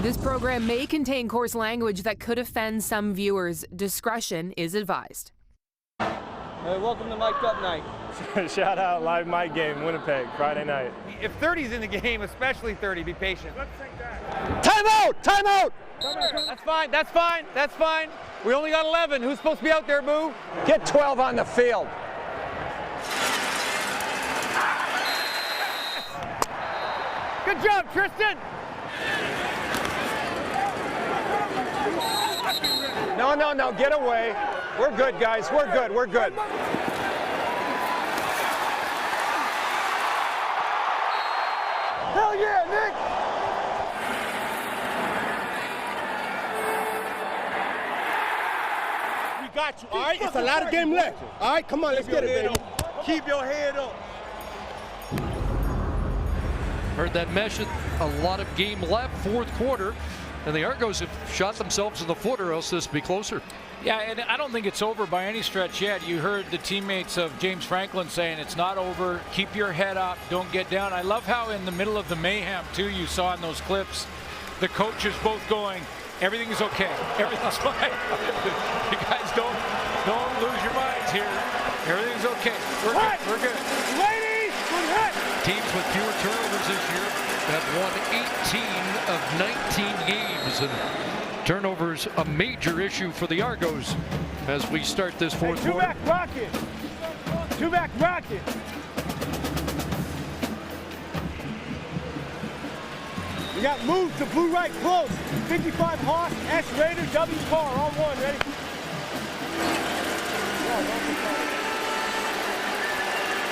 This program may contain coarse language that could offend some viewers. Discretion is advised. Hey, welcome to Mic'd Up Night. Shout out, live mic game, Winnipeg, Friday night. If 30's in the game, especially 30, be patient. Time out! Time out! That's fine, that's fine, that's fine. We only got 11. Who's supposed to be out there, Boo? Get 12 on the field. Good job, Tristan. No, get away. We're good, guys. We're good. We're good. Hell yeah, Nick! We got you, all right? It's a lot of game left. All right, come on, let's get it, baby. Keep your head up. Heard that message. A lot of game left, fourth quarter. And the Argos have shot themselves in the foot, or else this will be closer. Yeah, and I don't think it's over by any stretch yet. You heard the teammates of James Franklin saying it's not over. Keep your head up. Don't get down. I love how in the middle of the mayhem, too, you saw in those clips, the coaches both going, everything's okay. Everything's fine. You guys don't lose your minds here. Everything's okay. We're good. We're good. Ladies, good hit. Teams with fewer turnovers this year have won 18 of 19 games. And turnovers a major issue for the Argos as we start this fourth quarter. Two-back rocket. Two-back rocket. We got moved to blue right close. 55 Hawk, S Raider, W car on 1. Ready?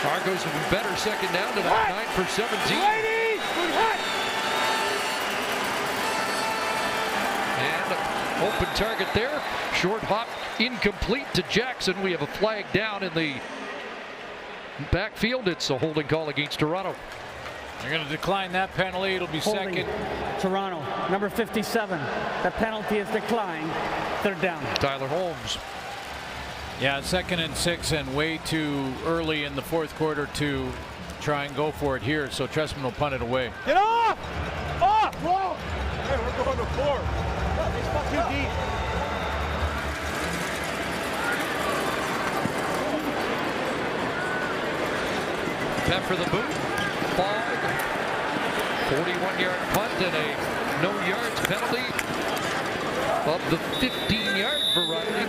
Argos have been better second down tonight, 9 for 17. Ladies, good hit. And open target there. Short hop incomplete to Jackson. We have a flag down in the backfield. It's a holding call against Toronto. They're going to decline that penalty. It'll be Holding second. Toronto, number 57. The penalty is declined. Third down. Tyler Holmes. Yeah, 2nd and 6 and way too early in the fourth quarter to try and go for it here. So Trestman will punt it away. Get off! Off! Whoa! Hey, we're going to 4. It's too deep. Pep for the boot. Fogg. 41-yard punt and a no yards penalty of the 15-yard variety.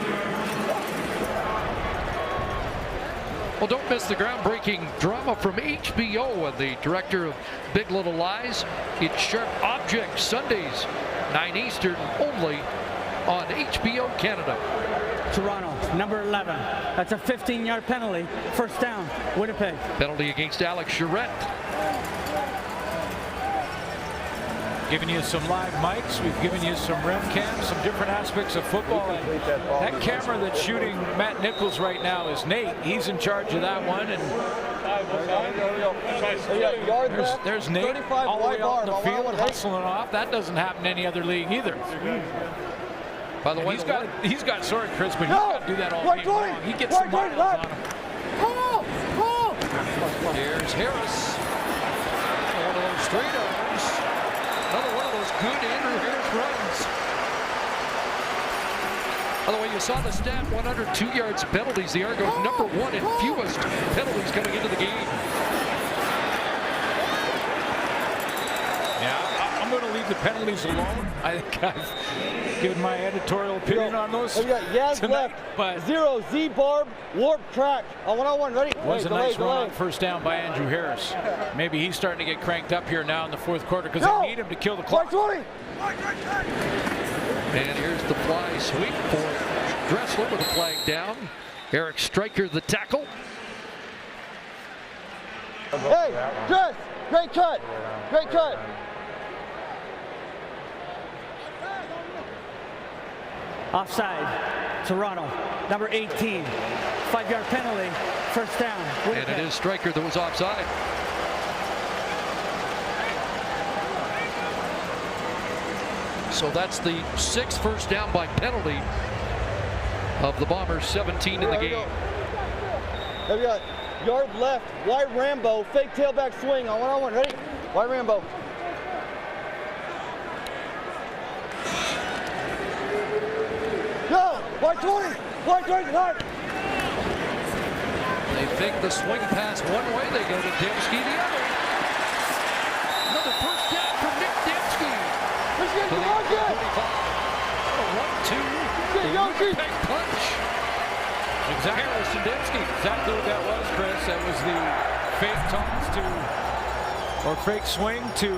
Well, don't miss the groundbreaking drama from HBO and the director of Big Little Lies. It's Sharp Objects, Sundays, 9 Eastern, only on HBO Canada. Toronto, number 11. That's a 15-yard penalty. First down, Winnipeg. Penalty against Alex Charette. Giving you some live mics. We've given you some rem cams, some different aspects of football. And that camera that's shooting Matt Nichols right now is Nate. He's in charge of that one. And there's Nate all the way out in the field hustling off. That doesn't happen in any other league either. By the way, he's got sorry, Chris, but he's got to do that all game long. He gets some miles on him. Here's Harris. One of those straight overs. Another one of those good Andrew Harris runs. By the way, you saw the stat, 102 yards penalties. The Argos #1 in fewest penalties coming into the game. Yeah, I'm going to leave the penalties alone. I think I've given my editorial opinion on those. We got Yaz tonight, left, but 0, Z Barb, warp crack. On 1-on-1, ready? Was a nice run on first down by Andrew Harris. Maybe he's starting to get cranked up here now in the fourth quarter because they need him to kill the clock. And here's the fly sweep for Dressler with a flag down. Eric Stryker the tackle. Hey, Dress, great cut, great cut. Offside, Toronto, number 18. 5-yard penalty, first down. Winnipeg. And it is Stryker that was offside. So that's the 6th first down by penalty of the Bombers, 17 in the game. There we got yard left, wide Rambo, fake tailback swing on 1-on-1, ready? Wide Rambo. Go! Wide 20! Wide 25! They fake the swing pass one way, they go to Dembski the other. Another first down for Nick Dembski. To the 45. A 1-2 Winnipeg punch. Exactly. Harris and Dembski. Exactly what that was, Chris. That was the fake toss to, or fake swing to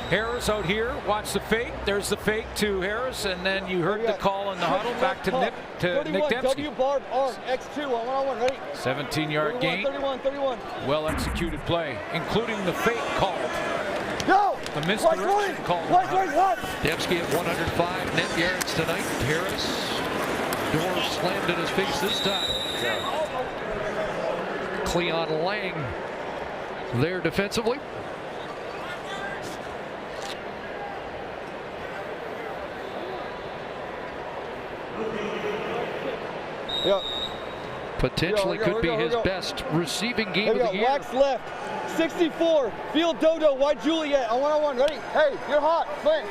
Harris out here. Watch the fake. There's the fake to Harris, and then you heard the call in the huddle back to Nick Dembski. W Barb R X2 on 1-on-1, ready? 17-yard gain. 31. Well executed play, including the fake call. Go! The misdirection call. Dembski at 105 net yards tonight. Harris, door slammed in his face this time. Cleon Lang there defensively. Potentially could be his best receiving game of the year. Wax left, 64, field Dodo, wide Juliet on 1-on-1, ready? Hey, you're hot, Flint.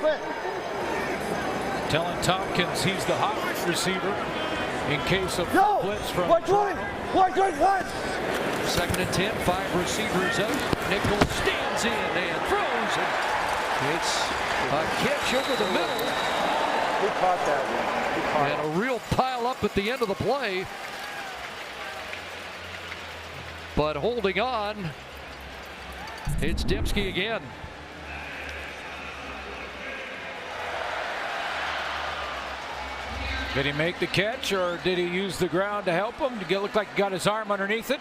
Telling Tompkins he's the hot receiver in case of blitz from wide 20, wide 21. 2nd and 10, 5 receivers up. Nichols stands in and throws it. It's a catch over the middle. Who caught that one? And a real pile up at the end of the play. But holding on, it's Dembski again. Did he make the catch, or did he use the ground to help him? Did it look like he got his arm underneath it?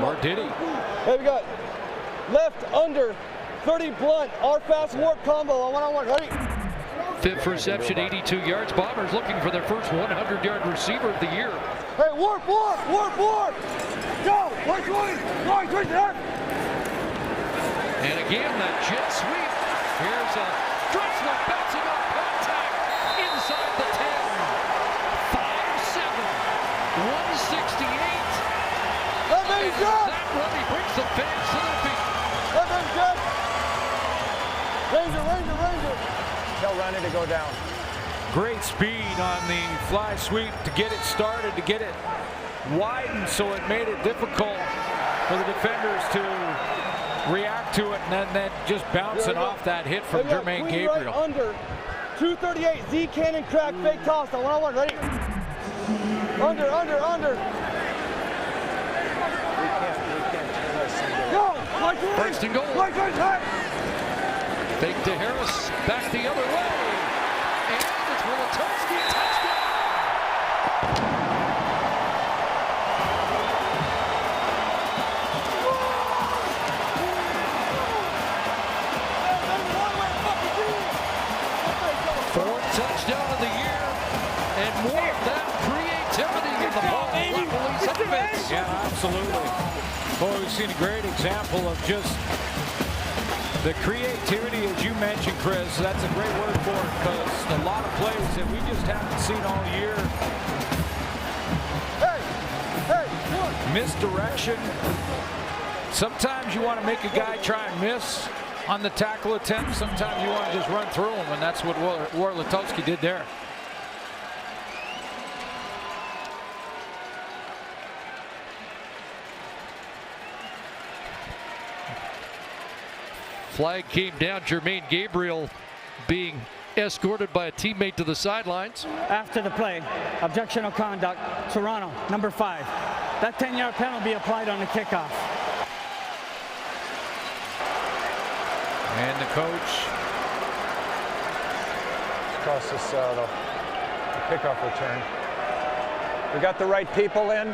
Or did he? Hey, we got left under 30 blunt, R fast warp combo on 1-on-1, ready? 5th reception, 82 yards. Bombers looking for their first 100-yard receiver of the year. Hey, warp! Go! 120! And again, that jet sweep. Here's a Dressler bouncing off contact inside the 10. 5-7, 168. That baby's good! That run, he brings the fans to their feet. That baby's good! Ranger! Tell Ronnie to go down. Great speed on the fly sweep to get it started, to get it widened, so it made it difficult for the defenders to react to it, and then just bouncing off that hit from Jermaine Gabriel. Right under 238, Z cannon crack, fake toss on 1-on-1, ready? Under. Go! 1st and goal. Fake to Harris, back the other way. And it's Wilatowski, touchdown! Yeah, absolutely. Boy, we've seen a great example of just the creativity, as you mentioned, Chris. That's a great word for it, because a lot of plays that we just haven't seen all year. Misdirection. Sometimes you want to make a guy try and miss on the tackle attempt. Sometimes you want to just run through him, and that's what Warlatowski did there. Flag came down. Jermaine Gabriel being escorted by a teammate to the sidelines. After the play, objectionable conduct, Toronto, number 5. That 10-yard penalty applied on the kickoff. And the coach. Cost us the kickoff return. We got the right people in.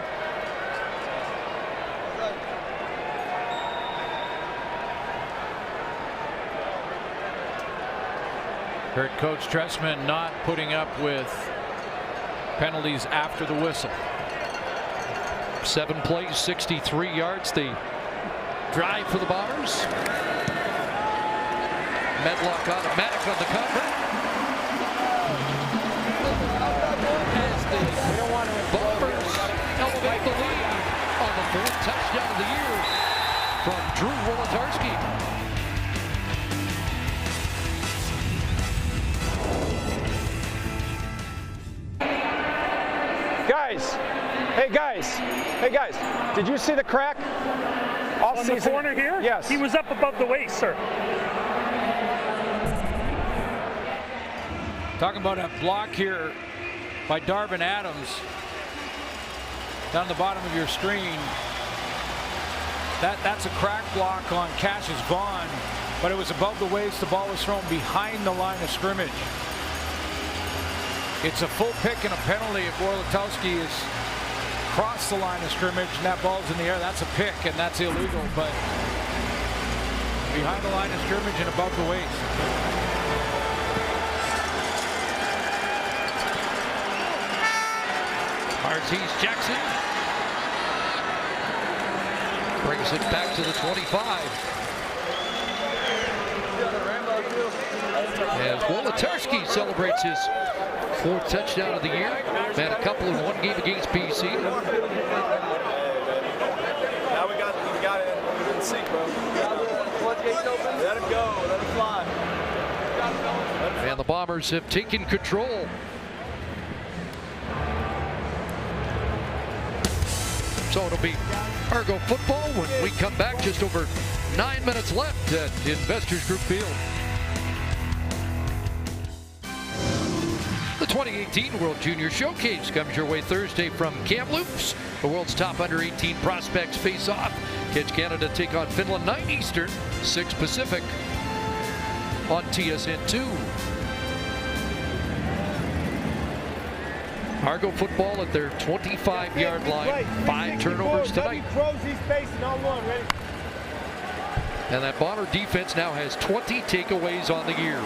Heard Coach Trestman not putting up with penalties after the whistle. 7 plays, 63 yards. The drive for the Bombers. Medlock automatic on the cover. As the Bombers elevate the lead on the 4th touchdown of the year from Drew Wolodarski. Hey guys, did you see the crack? On the corner here? Yes. He was up above the waist, sir. Talking about a block here by Darvin Adams. Down the bottom of your screen. That's a crack block on Cassius Vaughn, but it was above the waist. The ball was thrown behind the line of scrimmage. It's a full pick and a penalty if Warlatowski is across the line of scrimmage and that ball's in the air. That's a pick and that's illegal, but behind the line of scrimmage and above the waist. Marzies Jackson brings it back to the 25. As Wolodarski celebrates his 4th touchdown of the year. Had a couple in one game against BC. Now we got it. We didn't sink, bro. Let it go. Let it fly. And the Bombers have taken control. So it'll be Argo football when we come back. Just over 9 minutes left at Investors Group Field. The 2018 World Junior Showcase comes your way Thursday from Kamloops. The world's top under-18 prospects face off. Catch Canada take on Finland 9 Eastern, 6 Pacific on TSN2. Argo football at their 25-yard line. 5 turnovers tonight. And that Bonner defense now has 20 takeaways on the year.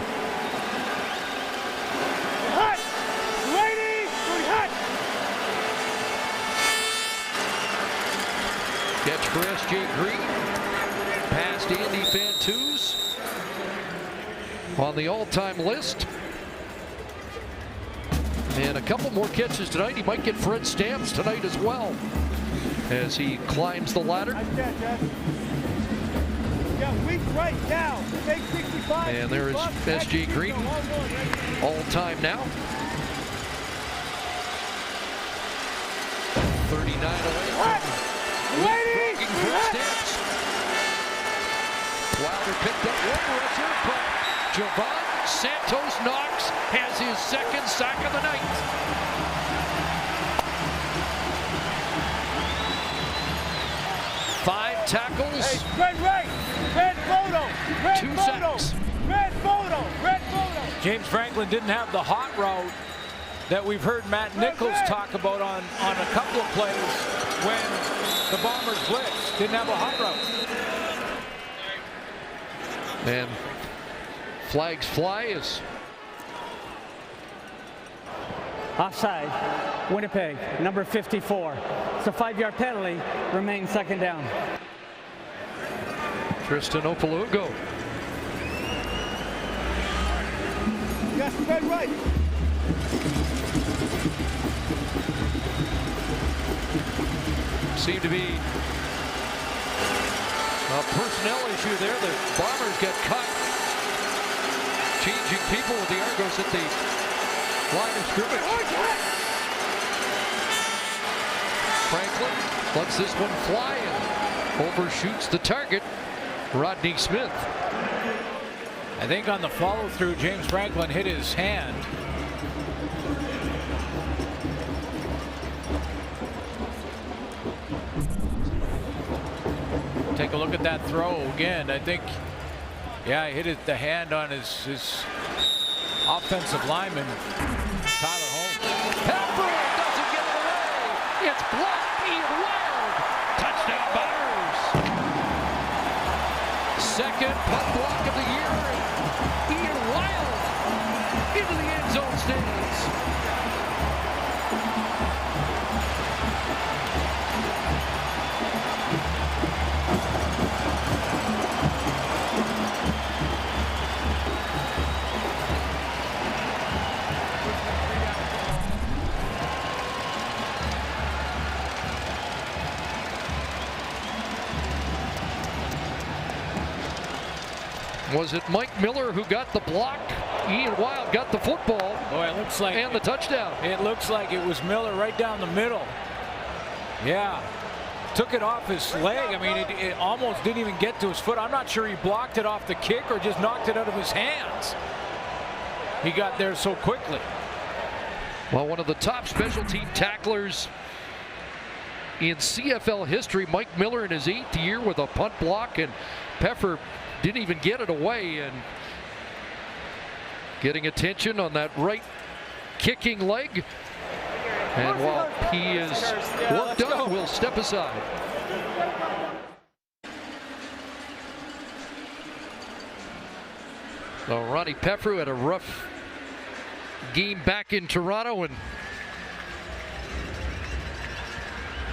Catch for S.J. Green. Past Andy Fantuz on the all-time list. And a couple more catches tonight. He might get Fred Stamps tonight as well as he climbs the ladder. And there is S.J. Green, all-time now. 39 away. Leapfrogging Fred Stamps. Wilder picked up one rusher, but Jovan Santos Knox has his 2nd sack of the night. Five tackles. Hey, red photo. 2 sacks. Red photo. James Franklin didn't have the hot route that we've heard Matt Nichols talk about on a couple of plays when the Bombers blitz. Didn't have a hot route. And flags fly as offside. Winnipeg, number 54. It's a 5-yard penalty, remains second down. Tristan Opolugo. Yes, red right. Seemed to be a personnel issue there. The Bombers get cut. Changing people with the Argos at the line of scrimmage. Franklin lets this one fly and overshoots the target, Rodney Smith. I think on the follow-through, James Franklin hit his hand. Take a look at that throw again. I think, yeah, he hit the hand on his offensive lineman, Tyler Holmes. Pepper doesn't get it away. It's blocked. Ian Wild. Touchdown Bombers. Second punt block of the year. Ian Wild into the end zone stands. Was it Mike Miller who got the block? Ian Wild got the football. Boy, it looks like, and the touchdown. It looks like it was Miller right down the middle. Yeah, took it off his leg. I mean, it almost didn't even get to his foot. I'm not sure he blocked it off the kick or just knocked it out of his hands. He got there so quickly. Well, one of the top special team tacklers in CFL history, Mike Miller in his 8th year with a punt block, and Peffer didn't even get it away, and getting attention on that right kicking leg. And while he is worked up, we'll step aside. So Ronnie Peffer had a rough game back in Toronto and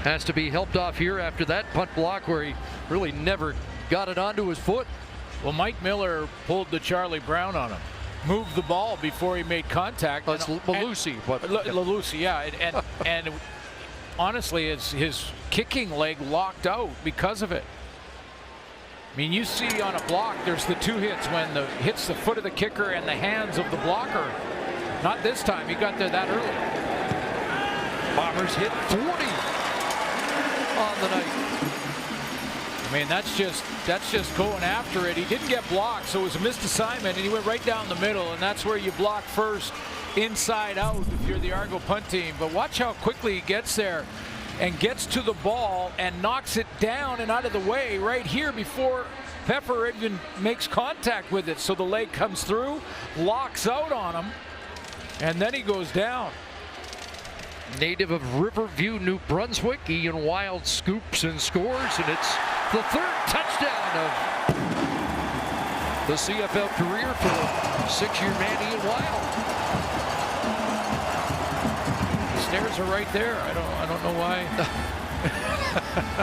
has to be helped off here after that punt block where he really never got it onto his foot. Well, Mike Miller pulled the Charlie Brown on him. Moved the ball before he made contact. That's Malusi. Malusi, yeah. And honestly, his kicking leg locked out because of it. I mean, you see on a block, there's the 2 hits when the hits the foot of the kicker and the hands of the blocker. Not this time. He got there that early. Bombers hit 40 on the night. I mean, that's just going after it. He didn't get blocked, so it was a missed assignment, and he went right down the middle, and that's where you block first, inside out, if you're the Argo punt team. But watch how quickly he gets there and gets to the ball and knocks it down and out of the way right here before Peffer even makes contact with it. So the leg comes through, locks out on him, and then he goes down. Native of Riverview, New Brunswick, Ian Wild scoops and scores, and it's the 3rd touchdown of the CFL career for the 6-year man, Ian Wild. The stairs are right there. I don't know why.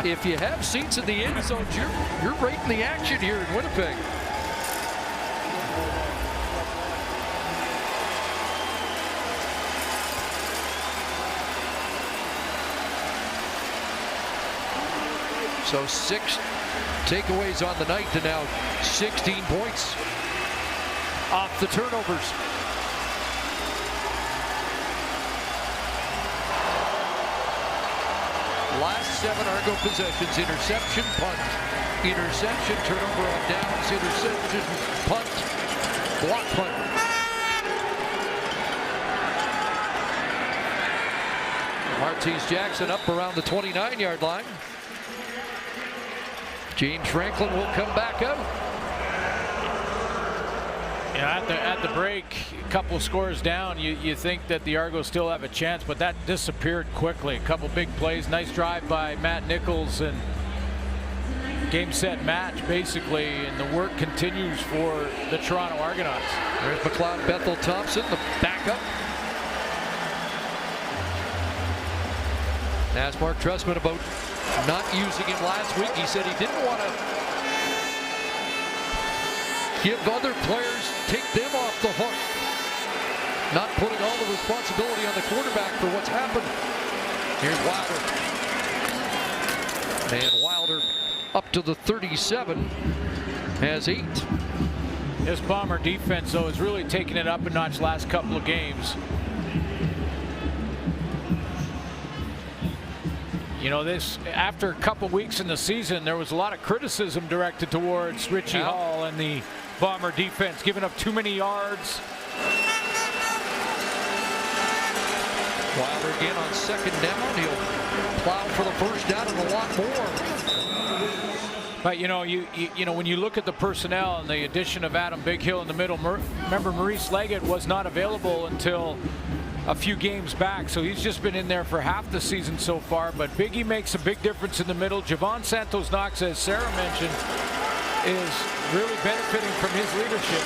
If you have seats in the end zones, you're right in the action here in Winnipeg. So 6 takeaways on the night to now 16 points off the turnovers. Last 7 Argo possessions: interception, punt, interception, turnover on downs, interception, punt, block punt. Martese Jackson up around the 29-yard line. James Franklin will come back out. Yeah, at the break, a couple scores down, you think that the Argos still have a chance, but that disappeared quickly. A couple big plays, nice drive by Matt Nichols, and game, set, match, basically, and the work continues for the Toronto Argonauts. There's McLeod Bethel Thompson, the backup. Asked Mark Trestman about not using him last week. He said he didn't want to give other players, take them off the hook. Not putting all the responsibility on the quarterback for what's happened. Here's Wilder. And Wilder up to the 37, has 8. This Bomber defense, though, is really taking it up a notch last couple of games. You know, this after a couple weeks in the season, there was a lot of criticism directed towards Richie Hall and the Bomber defense, giving up too many yards. Wilder again on second down. He'll plow for the first down and a lot more. But you know, you know, when you look at the personnel and the addition of Adam Bighill in the middle, remember Maurice Leggett was not available until a few games back, so he's just been in there for half the season so far. But Biggie makes a big difference in the middle. Javon Santos-Knox, as Sarah mentioned, is really benefiting from his leadership.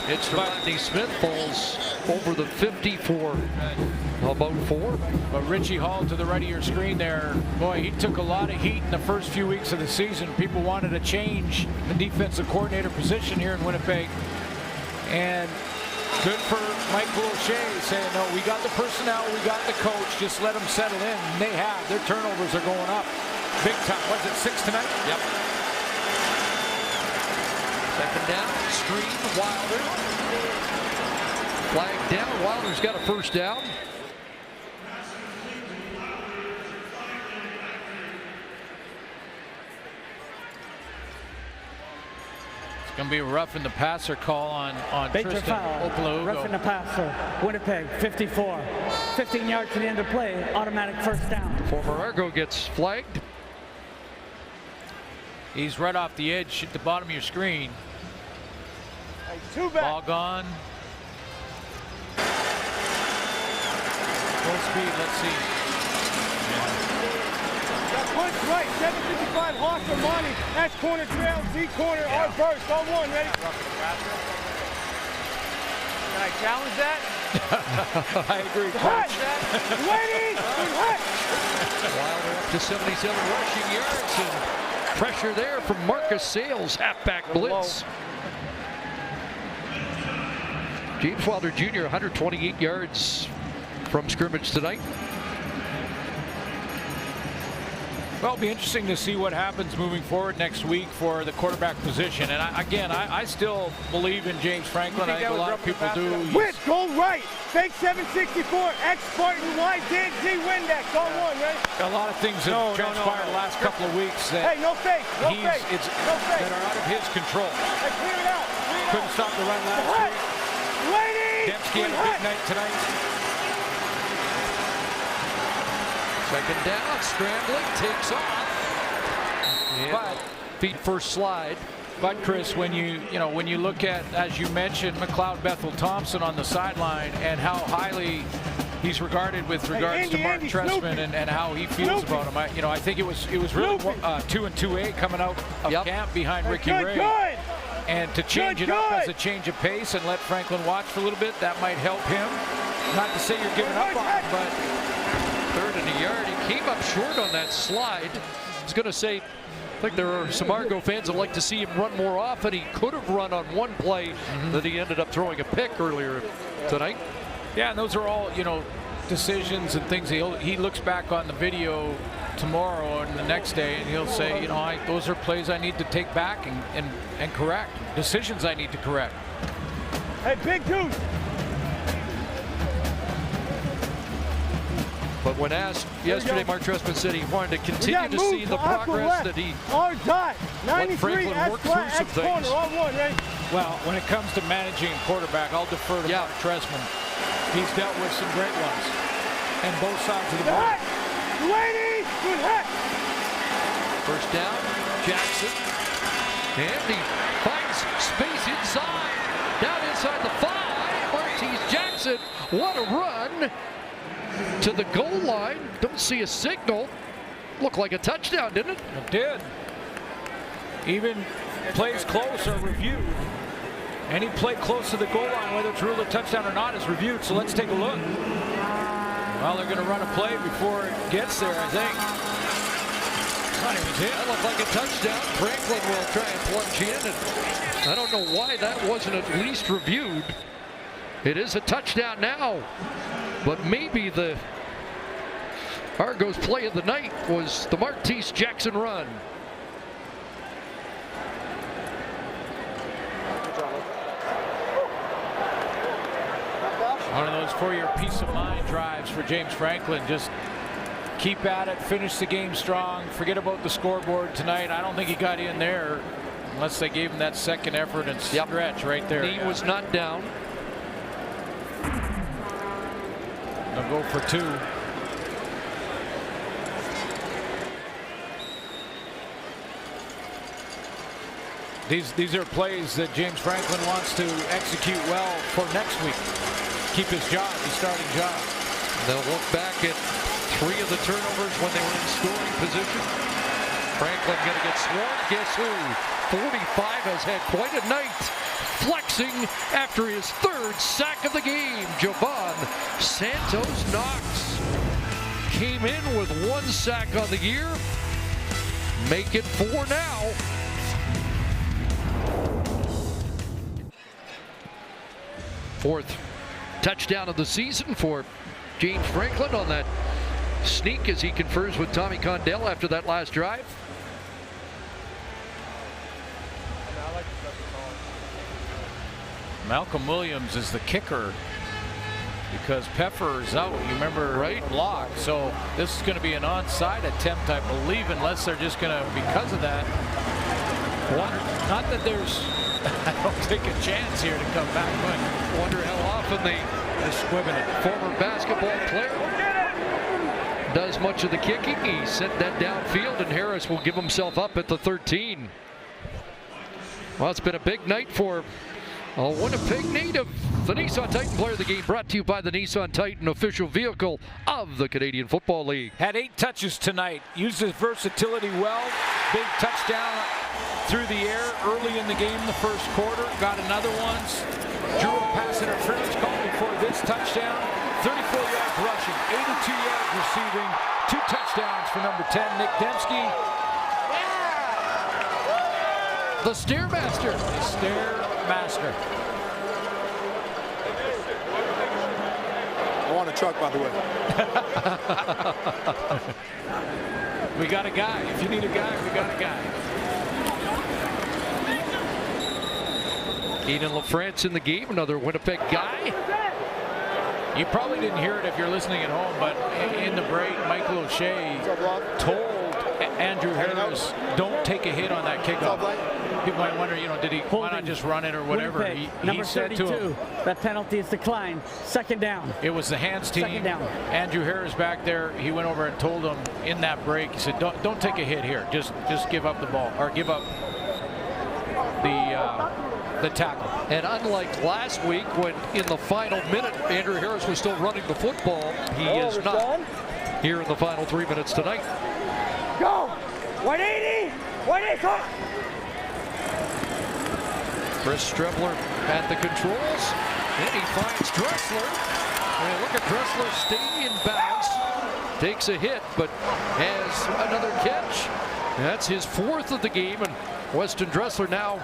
It's Rodney Smith, falls over the 50 for about 4. But Richie Hall to the right of your screen there, boy, he took a lot of heat in the first few weeks of the season. People wanted to change the defensive coordinator position here in Winnipeg. And good for Michael O'Shea saying, no, we got the personnel, we got the coach, just let them settle in. And they have. Their turnovers are going up big time. Was it 6 tonight? Yep. Second down, screen, Wilder. Flag down, Wilder's got a first down. It's going to be a roughing the passer call on Tristan Opolugo. Roughing the passer, Winnipeg, 54. 15 yards to the end of play, automatic first down. Former Argo gets flagged. He's right off the edge at the bottom of your screen. Hey, 2 back. Ball gone. Full speed, let's see. Got punch right, 755 Hawk or Monty. That's corner trail, Z corner, R burst, on 1, ready? Can I challenge that? I agree. Ladies, Wilder up to 77 rushing yards and pressure there from Marcus Sales, halfback blitz. James Wilder Jr. 128 yards from scrimmage tonight. Well, it'll be interesting to see what happens moving forward next week for the quarterback position. And I still believe in James Franklin. I think a lot of people do. Whip, go right. Fake 764. X Spartan Y did Z Windex on 1, right? A lot of things have transpired the last couple of weeks that no fake. No fake. that are out of his control. Hey, clear it out. Couldn't stop the run last week. Ladies! Dembski had a big night tonight. Second down, scrambling, takes off. But feet first slide. But Chris, when you look at, as you mentioned, McLeod Bethel Thompson on the sideline and how highly he's regarded with regards to Mark Trestman and how he feels about him. I think it was really 2 and 2A coming out of camp behind Ricky Ray. And to change it up as a change of pace and let Franklin watch for a little bit, that might help him. Not to say you're giving up on him, but 3rd and a yard. He came up short on that slide. I was going to say, I think there are some Argo fans that like to see him run more often. He could have run on one play that he ended up throwing a pick earlier tonight. Yeah, and those are all, decisions and things. He looks back on the video tomorrow and the next day, and he'll say, those are plays I need to take back and correct. Decisions I need to correct. Hey, big dude. But when asked yesterday, Mark Trestman said he wanted to continue to see the progress that he let Franklin work through some things. Well, when it comes to managing a quarterback, I'll defer to Mark Trestman. He's dealt with some great ones, and both sides of the ball. First down, Jackson, and he finds space inside, down inside the 5. Martese Jackson, what a run to the goal line. Don't see a signal. Looked like a touchdown, didn't it? It did. Even plays close are reviewed. Any play close to the goal line, whether it's ruled a touchdown or not, is reviewed. So let's take a look. Well, they're going to run a play before it gets there, I think. That looked like a touchdown. Franklin will try and plunge in, and I don't know why that wasn't at least reviewed. It is a touchdown now, but maybe the Argos play of the night was the Martese Jackson run. One of those for your peace of mind drives for James Franklin. Just keep at it, finish the game strong, forget about the scoreboard tonight. I don't think he got in there unless they gave him that second effort and stretch right there. He was not down. They'll go for 2. These are plays that James Franklin wants to execute well for next week. Keep his job, his starting job. They'll look back at 3 of the turnovers when they were in scoring position. Franklin going to get swarmed. Guess who? 45 has had quite a night, flexing after his 3rd sack of the game. Jovan Santos Knox came in with 1 sack on the year. Make it 4 now. Fourth touchdown of the season for James Franklin on that sneak as he confers with Tommy Condell after that last drive. Malcolm Williams is the kicker because Peffer is out. You remember, right? Block. So this is going to be an onside attempt, I believe, unless they're just going to, because of that. Not that there's, I don't take a chance here to come back, but wonder how often the former basketball player does much of the kicking. He sent that downfield, and Harris will give himself up at the 13. Well, it's been a big night for a Winnipeg native. The Nissan Titan player of the game, brought to you by the Nissan Titan, official vehicle of the Canadian Football League. Had 8 touches tonight. Used his versatility well. Big touchdown through the air early in the game, the first quarter. Got another one. Drew a pass interference call before this touchdown. 34 yards rushing, 82 yards receiving. 2 touchdowns for number 10, Nick Dembski. The Stairmaster. The Stairmaster. I want a truck, by the way. We got a guy. If you need a guy, we got a guy. Keenan LaFrance in the game, another Winnipeg guy. You probably didn't hear it if you're listening at home, but in the break, Michael O'Shea told Andrew Harris, don't take a hit on that kickoff. People might wonder, did he, why not just run it or whatever? Winnipeg, he number said 32, to him, that penalty is declined. 2nd down. It was the hands team. 2nd down. Andrew Harris back there, he went over and told him in that break, he said, don't take a hit here. Just give up the ball, or give up the tackle. And unlike last week, when in the final minute Andrew Harris was still running the football, he is not here in the final 3 minutes tonight. Go! 180! 180! Chris Strebler at the controls, and he finds Dressler. And look at Dressler staying in bounds. Takes a hit, but has another catch. That's his 4th of the game, and Weston Dressler now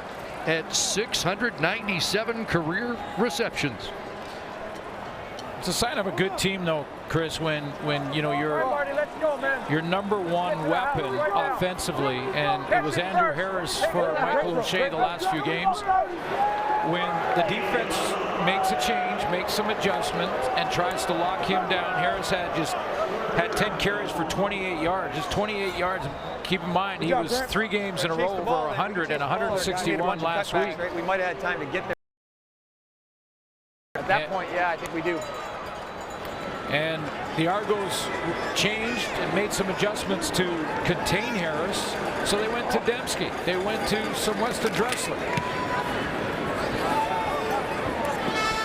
at 697 career receptions. It's a sign of a good team, though, Chris, when your number 1 weapon offensively, and it was Andrew Harris for Michael O'Shea the last few games. When the defense makes a change, makes some adjustments, and tries to lock him down, Harris had 10 carries for 28 yards. Just 28 yards. Keep in mind, he was 3 games in a row over 100 and 161 last week. We might have had time to get there. At that point, yeah, I think we do. And the Argos changed and made some adjustments to contain Harris. So they went to Dembski. They went to some Weston Dressler.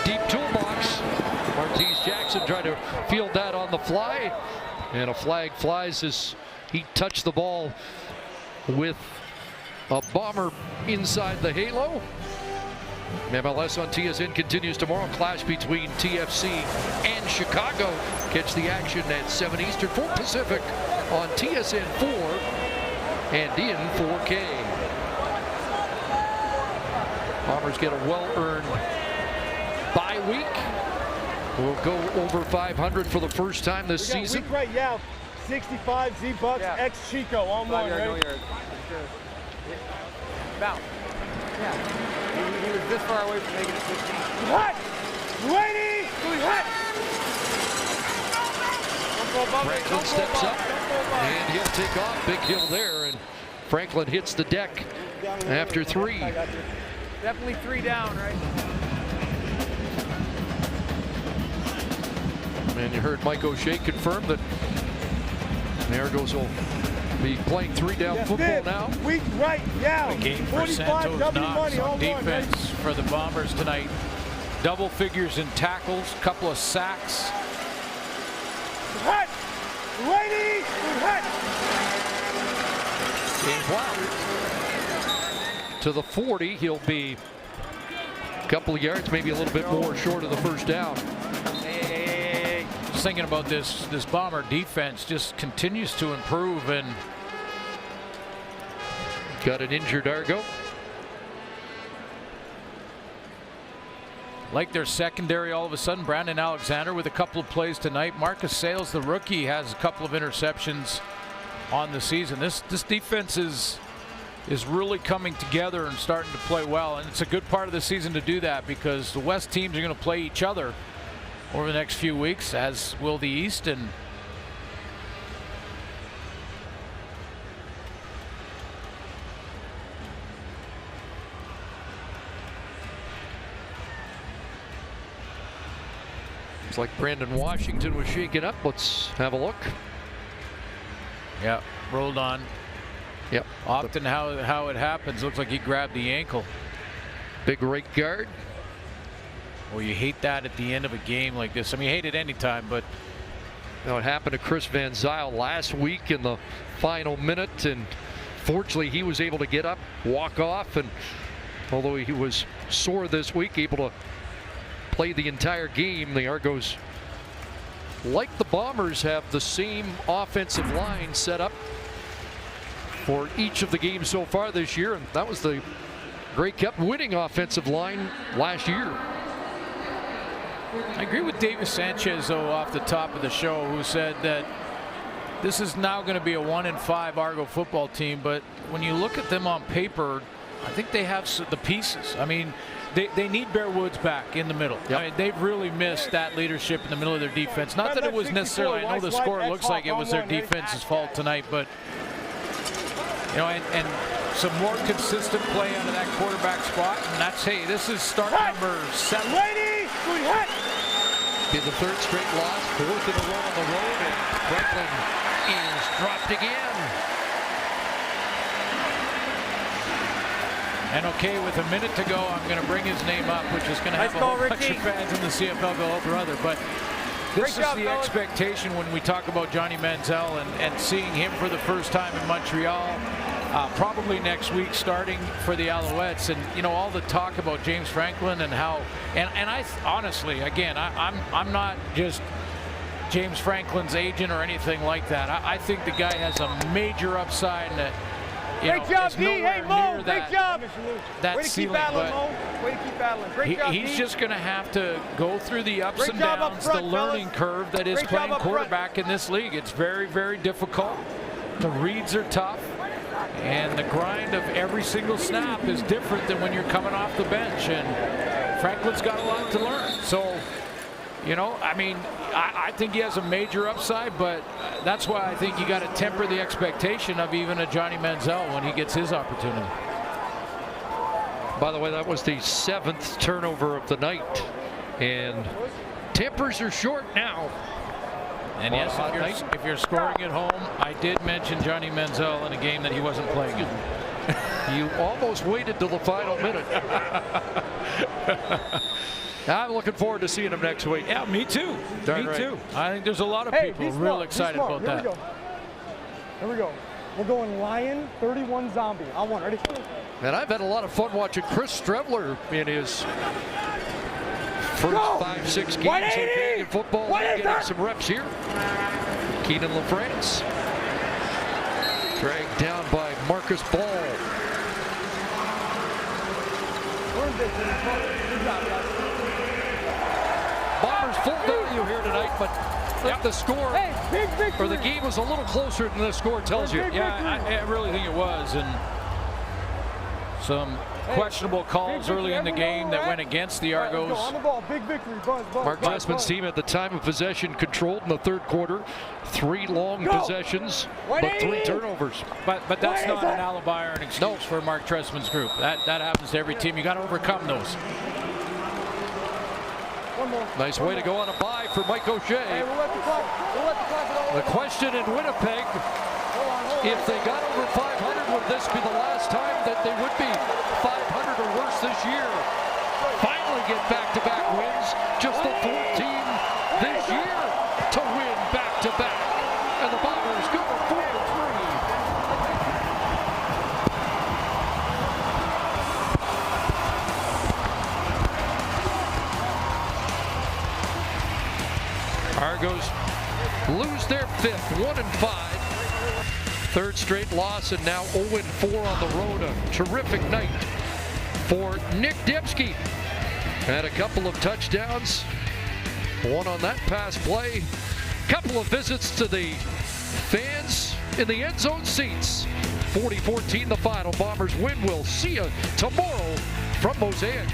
Deep toolbox. Martese Jackson tried to field that on the fly. And a flag flies as he touched the ball with a bomber inside the halo. MLS on TSN continues tomorrow. Clash between TFC and Chicago. Catch the action at 7 Eastern, 4 Pacific on TSN 4 and in 4K. Bombers get a well-earned bye week. We'll go over 500 for the first time this season. Week right now, 65 Z-Bucks X Chico on one, right? Bounce. Yeah. He was this far away from making it 15. Hut! Ready! Hut! Franklin steps up, and he'll take off. Big hill there, and Franklin hits the deck after 3. Definitely 3 down, right? And you heard Mike O'Shea confirm that the Argos will be playing 3-down football now. Week right now. A game for Santos Knox on defense for the Bombers tonight. Double figures in tackles, couple of sacks. Hut! Ready! Hut! Wow. To the 40, he'll be a couple of yards, maybe a little bit more short of the first down. Just thinking about this Bomber defense just continues to improve, and got an injured Argo. Like their secondary all of a sudden. Brandon Alexander with a couple of plays tonight. Marcus Sales, the rookie, has a couple of interceptions on the season. This defense is really coming together and starting to play well, and it's a good part of the season to do that because the West teams are going to play each other over the next few weeks, as will the East. And it's like Brandon Washington was shaken up. Let's have a look. Yeah, rolled on. Yep. Often how it happens, looks like he grabbed the ankle. Big right guard. Well, you hate that at the end of a game like this. I mean, you hate it anytime, but you know, it happened to Chris Van Zyl last week in the final minute, and fortunately he was able to get up, walk off, and although he was sore this week, able to play the entire game. The Argos, like the Bombers, have the same offensive line set up for each of the games so far this year, and that was the Grey Cup winning offensive line last year. I agree with Davis Sanchez, though, off the top of the show, who said that this is now going to be a 1-5 Argo football team, but when you look at them on paper, I think they have the pieces. I mean, they need Bear Woods back in the middle. Yep. I mean, they've really missed that leadership in the middle of their defense. Not that it was necessarily, I know the score looks like it was their defense's fault tonight, but you know, and some more consistent play out of that quarterback spot, and that's, hey, this is start number 7. Be the 3rd straight loss, 4th in a row on the road, and Franklin is dropped again. And okay, with a minute to go, I'm going to bring his name up, which is going to have a whole bunch of fans in the CFL go, oh brother, but this is the expectation when we talk about Johnny Manziel and seeing him for the first time in Montreal. Probably next week starting for the Alouettes, and you know, all the talk about James Franklin and how, and I honestly, again, I'm not just James Franklin's agent or anything like that. I think the guy has a major upside, and great job, D. Hey, Mo, great job. That way to ceiling, keep battling, Mo. Way to keep battling. Great job, he's D. just going to have to go through the ups and downs, the learning curve that is playing quarterback in this league. It's very, very difficult. The reads are tough. And the grind of every single snap is different than when you're coming off the bench. And Franklin's got a lot to learn. So, you know, I mean, I think he has a major upside, but that's why I think you got to temper the expectation of even a Johnny Manziel when he gets his opportunity. By the way, that was the 7th turnover of the night. And tempers are short now. And yes, if you're scoring at home, I did mention Johnny Manziel in a game that he wasn't playing in. You almost waited till the final minute. I'm looking forward to seeing him next week. Yeah, me too. Me too. I think there's a lot of people real excited about that. Here we go. We're going Lion 31 Zombie. On one. Ready? And I've had a lot of fun watching Chris Streveler in his first 5-6 games of Canadian football, getting some reps here. Keenan LaFrance dragged down by Marcus Ball. Bombers full value here tonight, but the score or the game was a little closer than the score tells you. Yeah, I really think it was, and some questionable calls early in the game that went against the Argos. Mark Trestman's team at the time of possession controlled in the third quarter. 3 long possessions, but 3 turnovers. But that's not an alibi or an excuse for Mark Trestman's group. That happens to every team. You got to overcome those. Nice way to go on a bye for Mike O'Shea. The question in Winnipeg, if they got over 500, would this be the last time that they would be 500 or worse this year? Finally get back-to-back wins. Just the 4th team this year to win back-to-back. And the Bombers go 4-3. Argos lose their 5th, 1-5. 3rd straight loss, and now 0-4 on the road. A terrific night for Nick Dembski. Had a couple of touchdowns, one on that pass play. Couple of visits to the fans in the end zone seats. 40-14 the final. Bombers win. We'll see you tomorrow from Mosaic.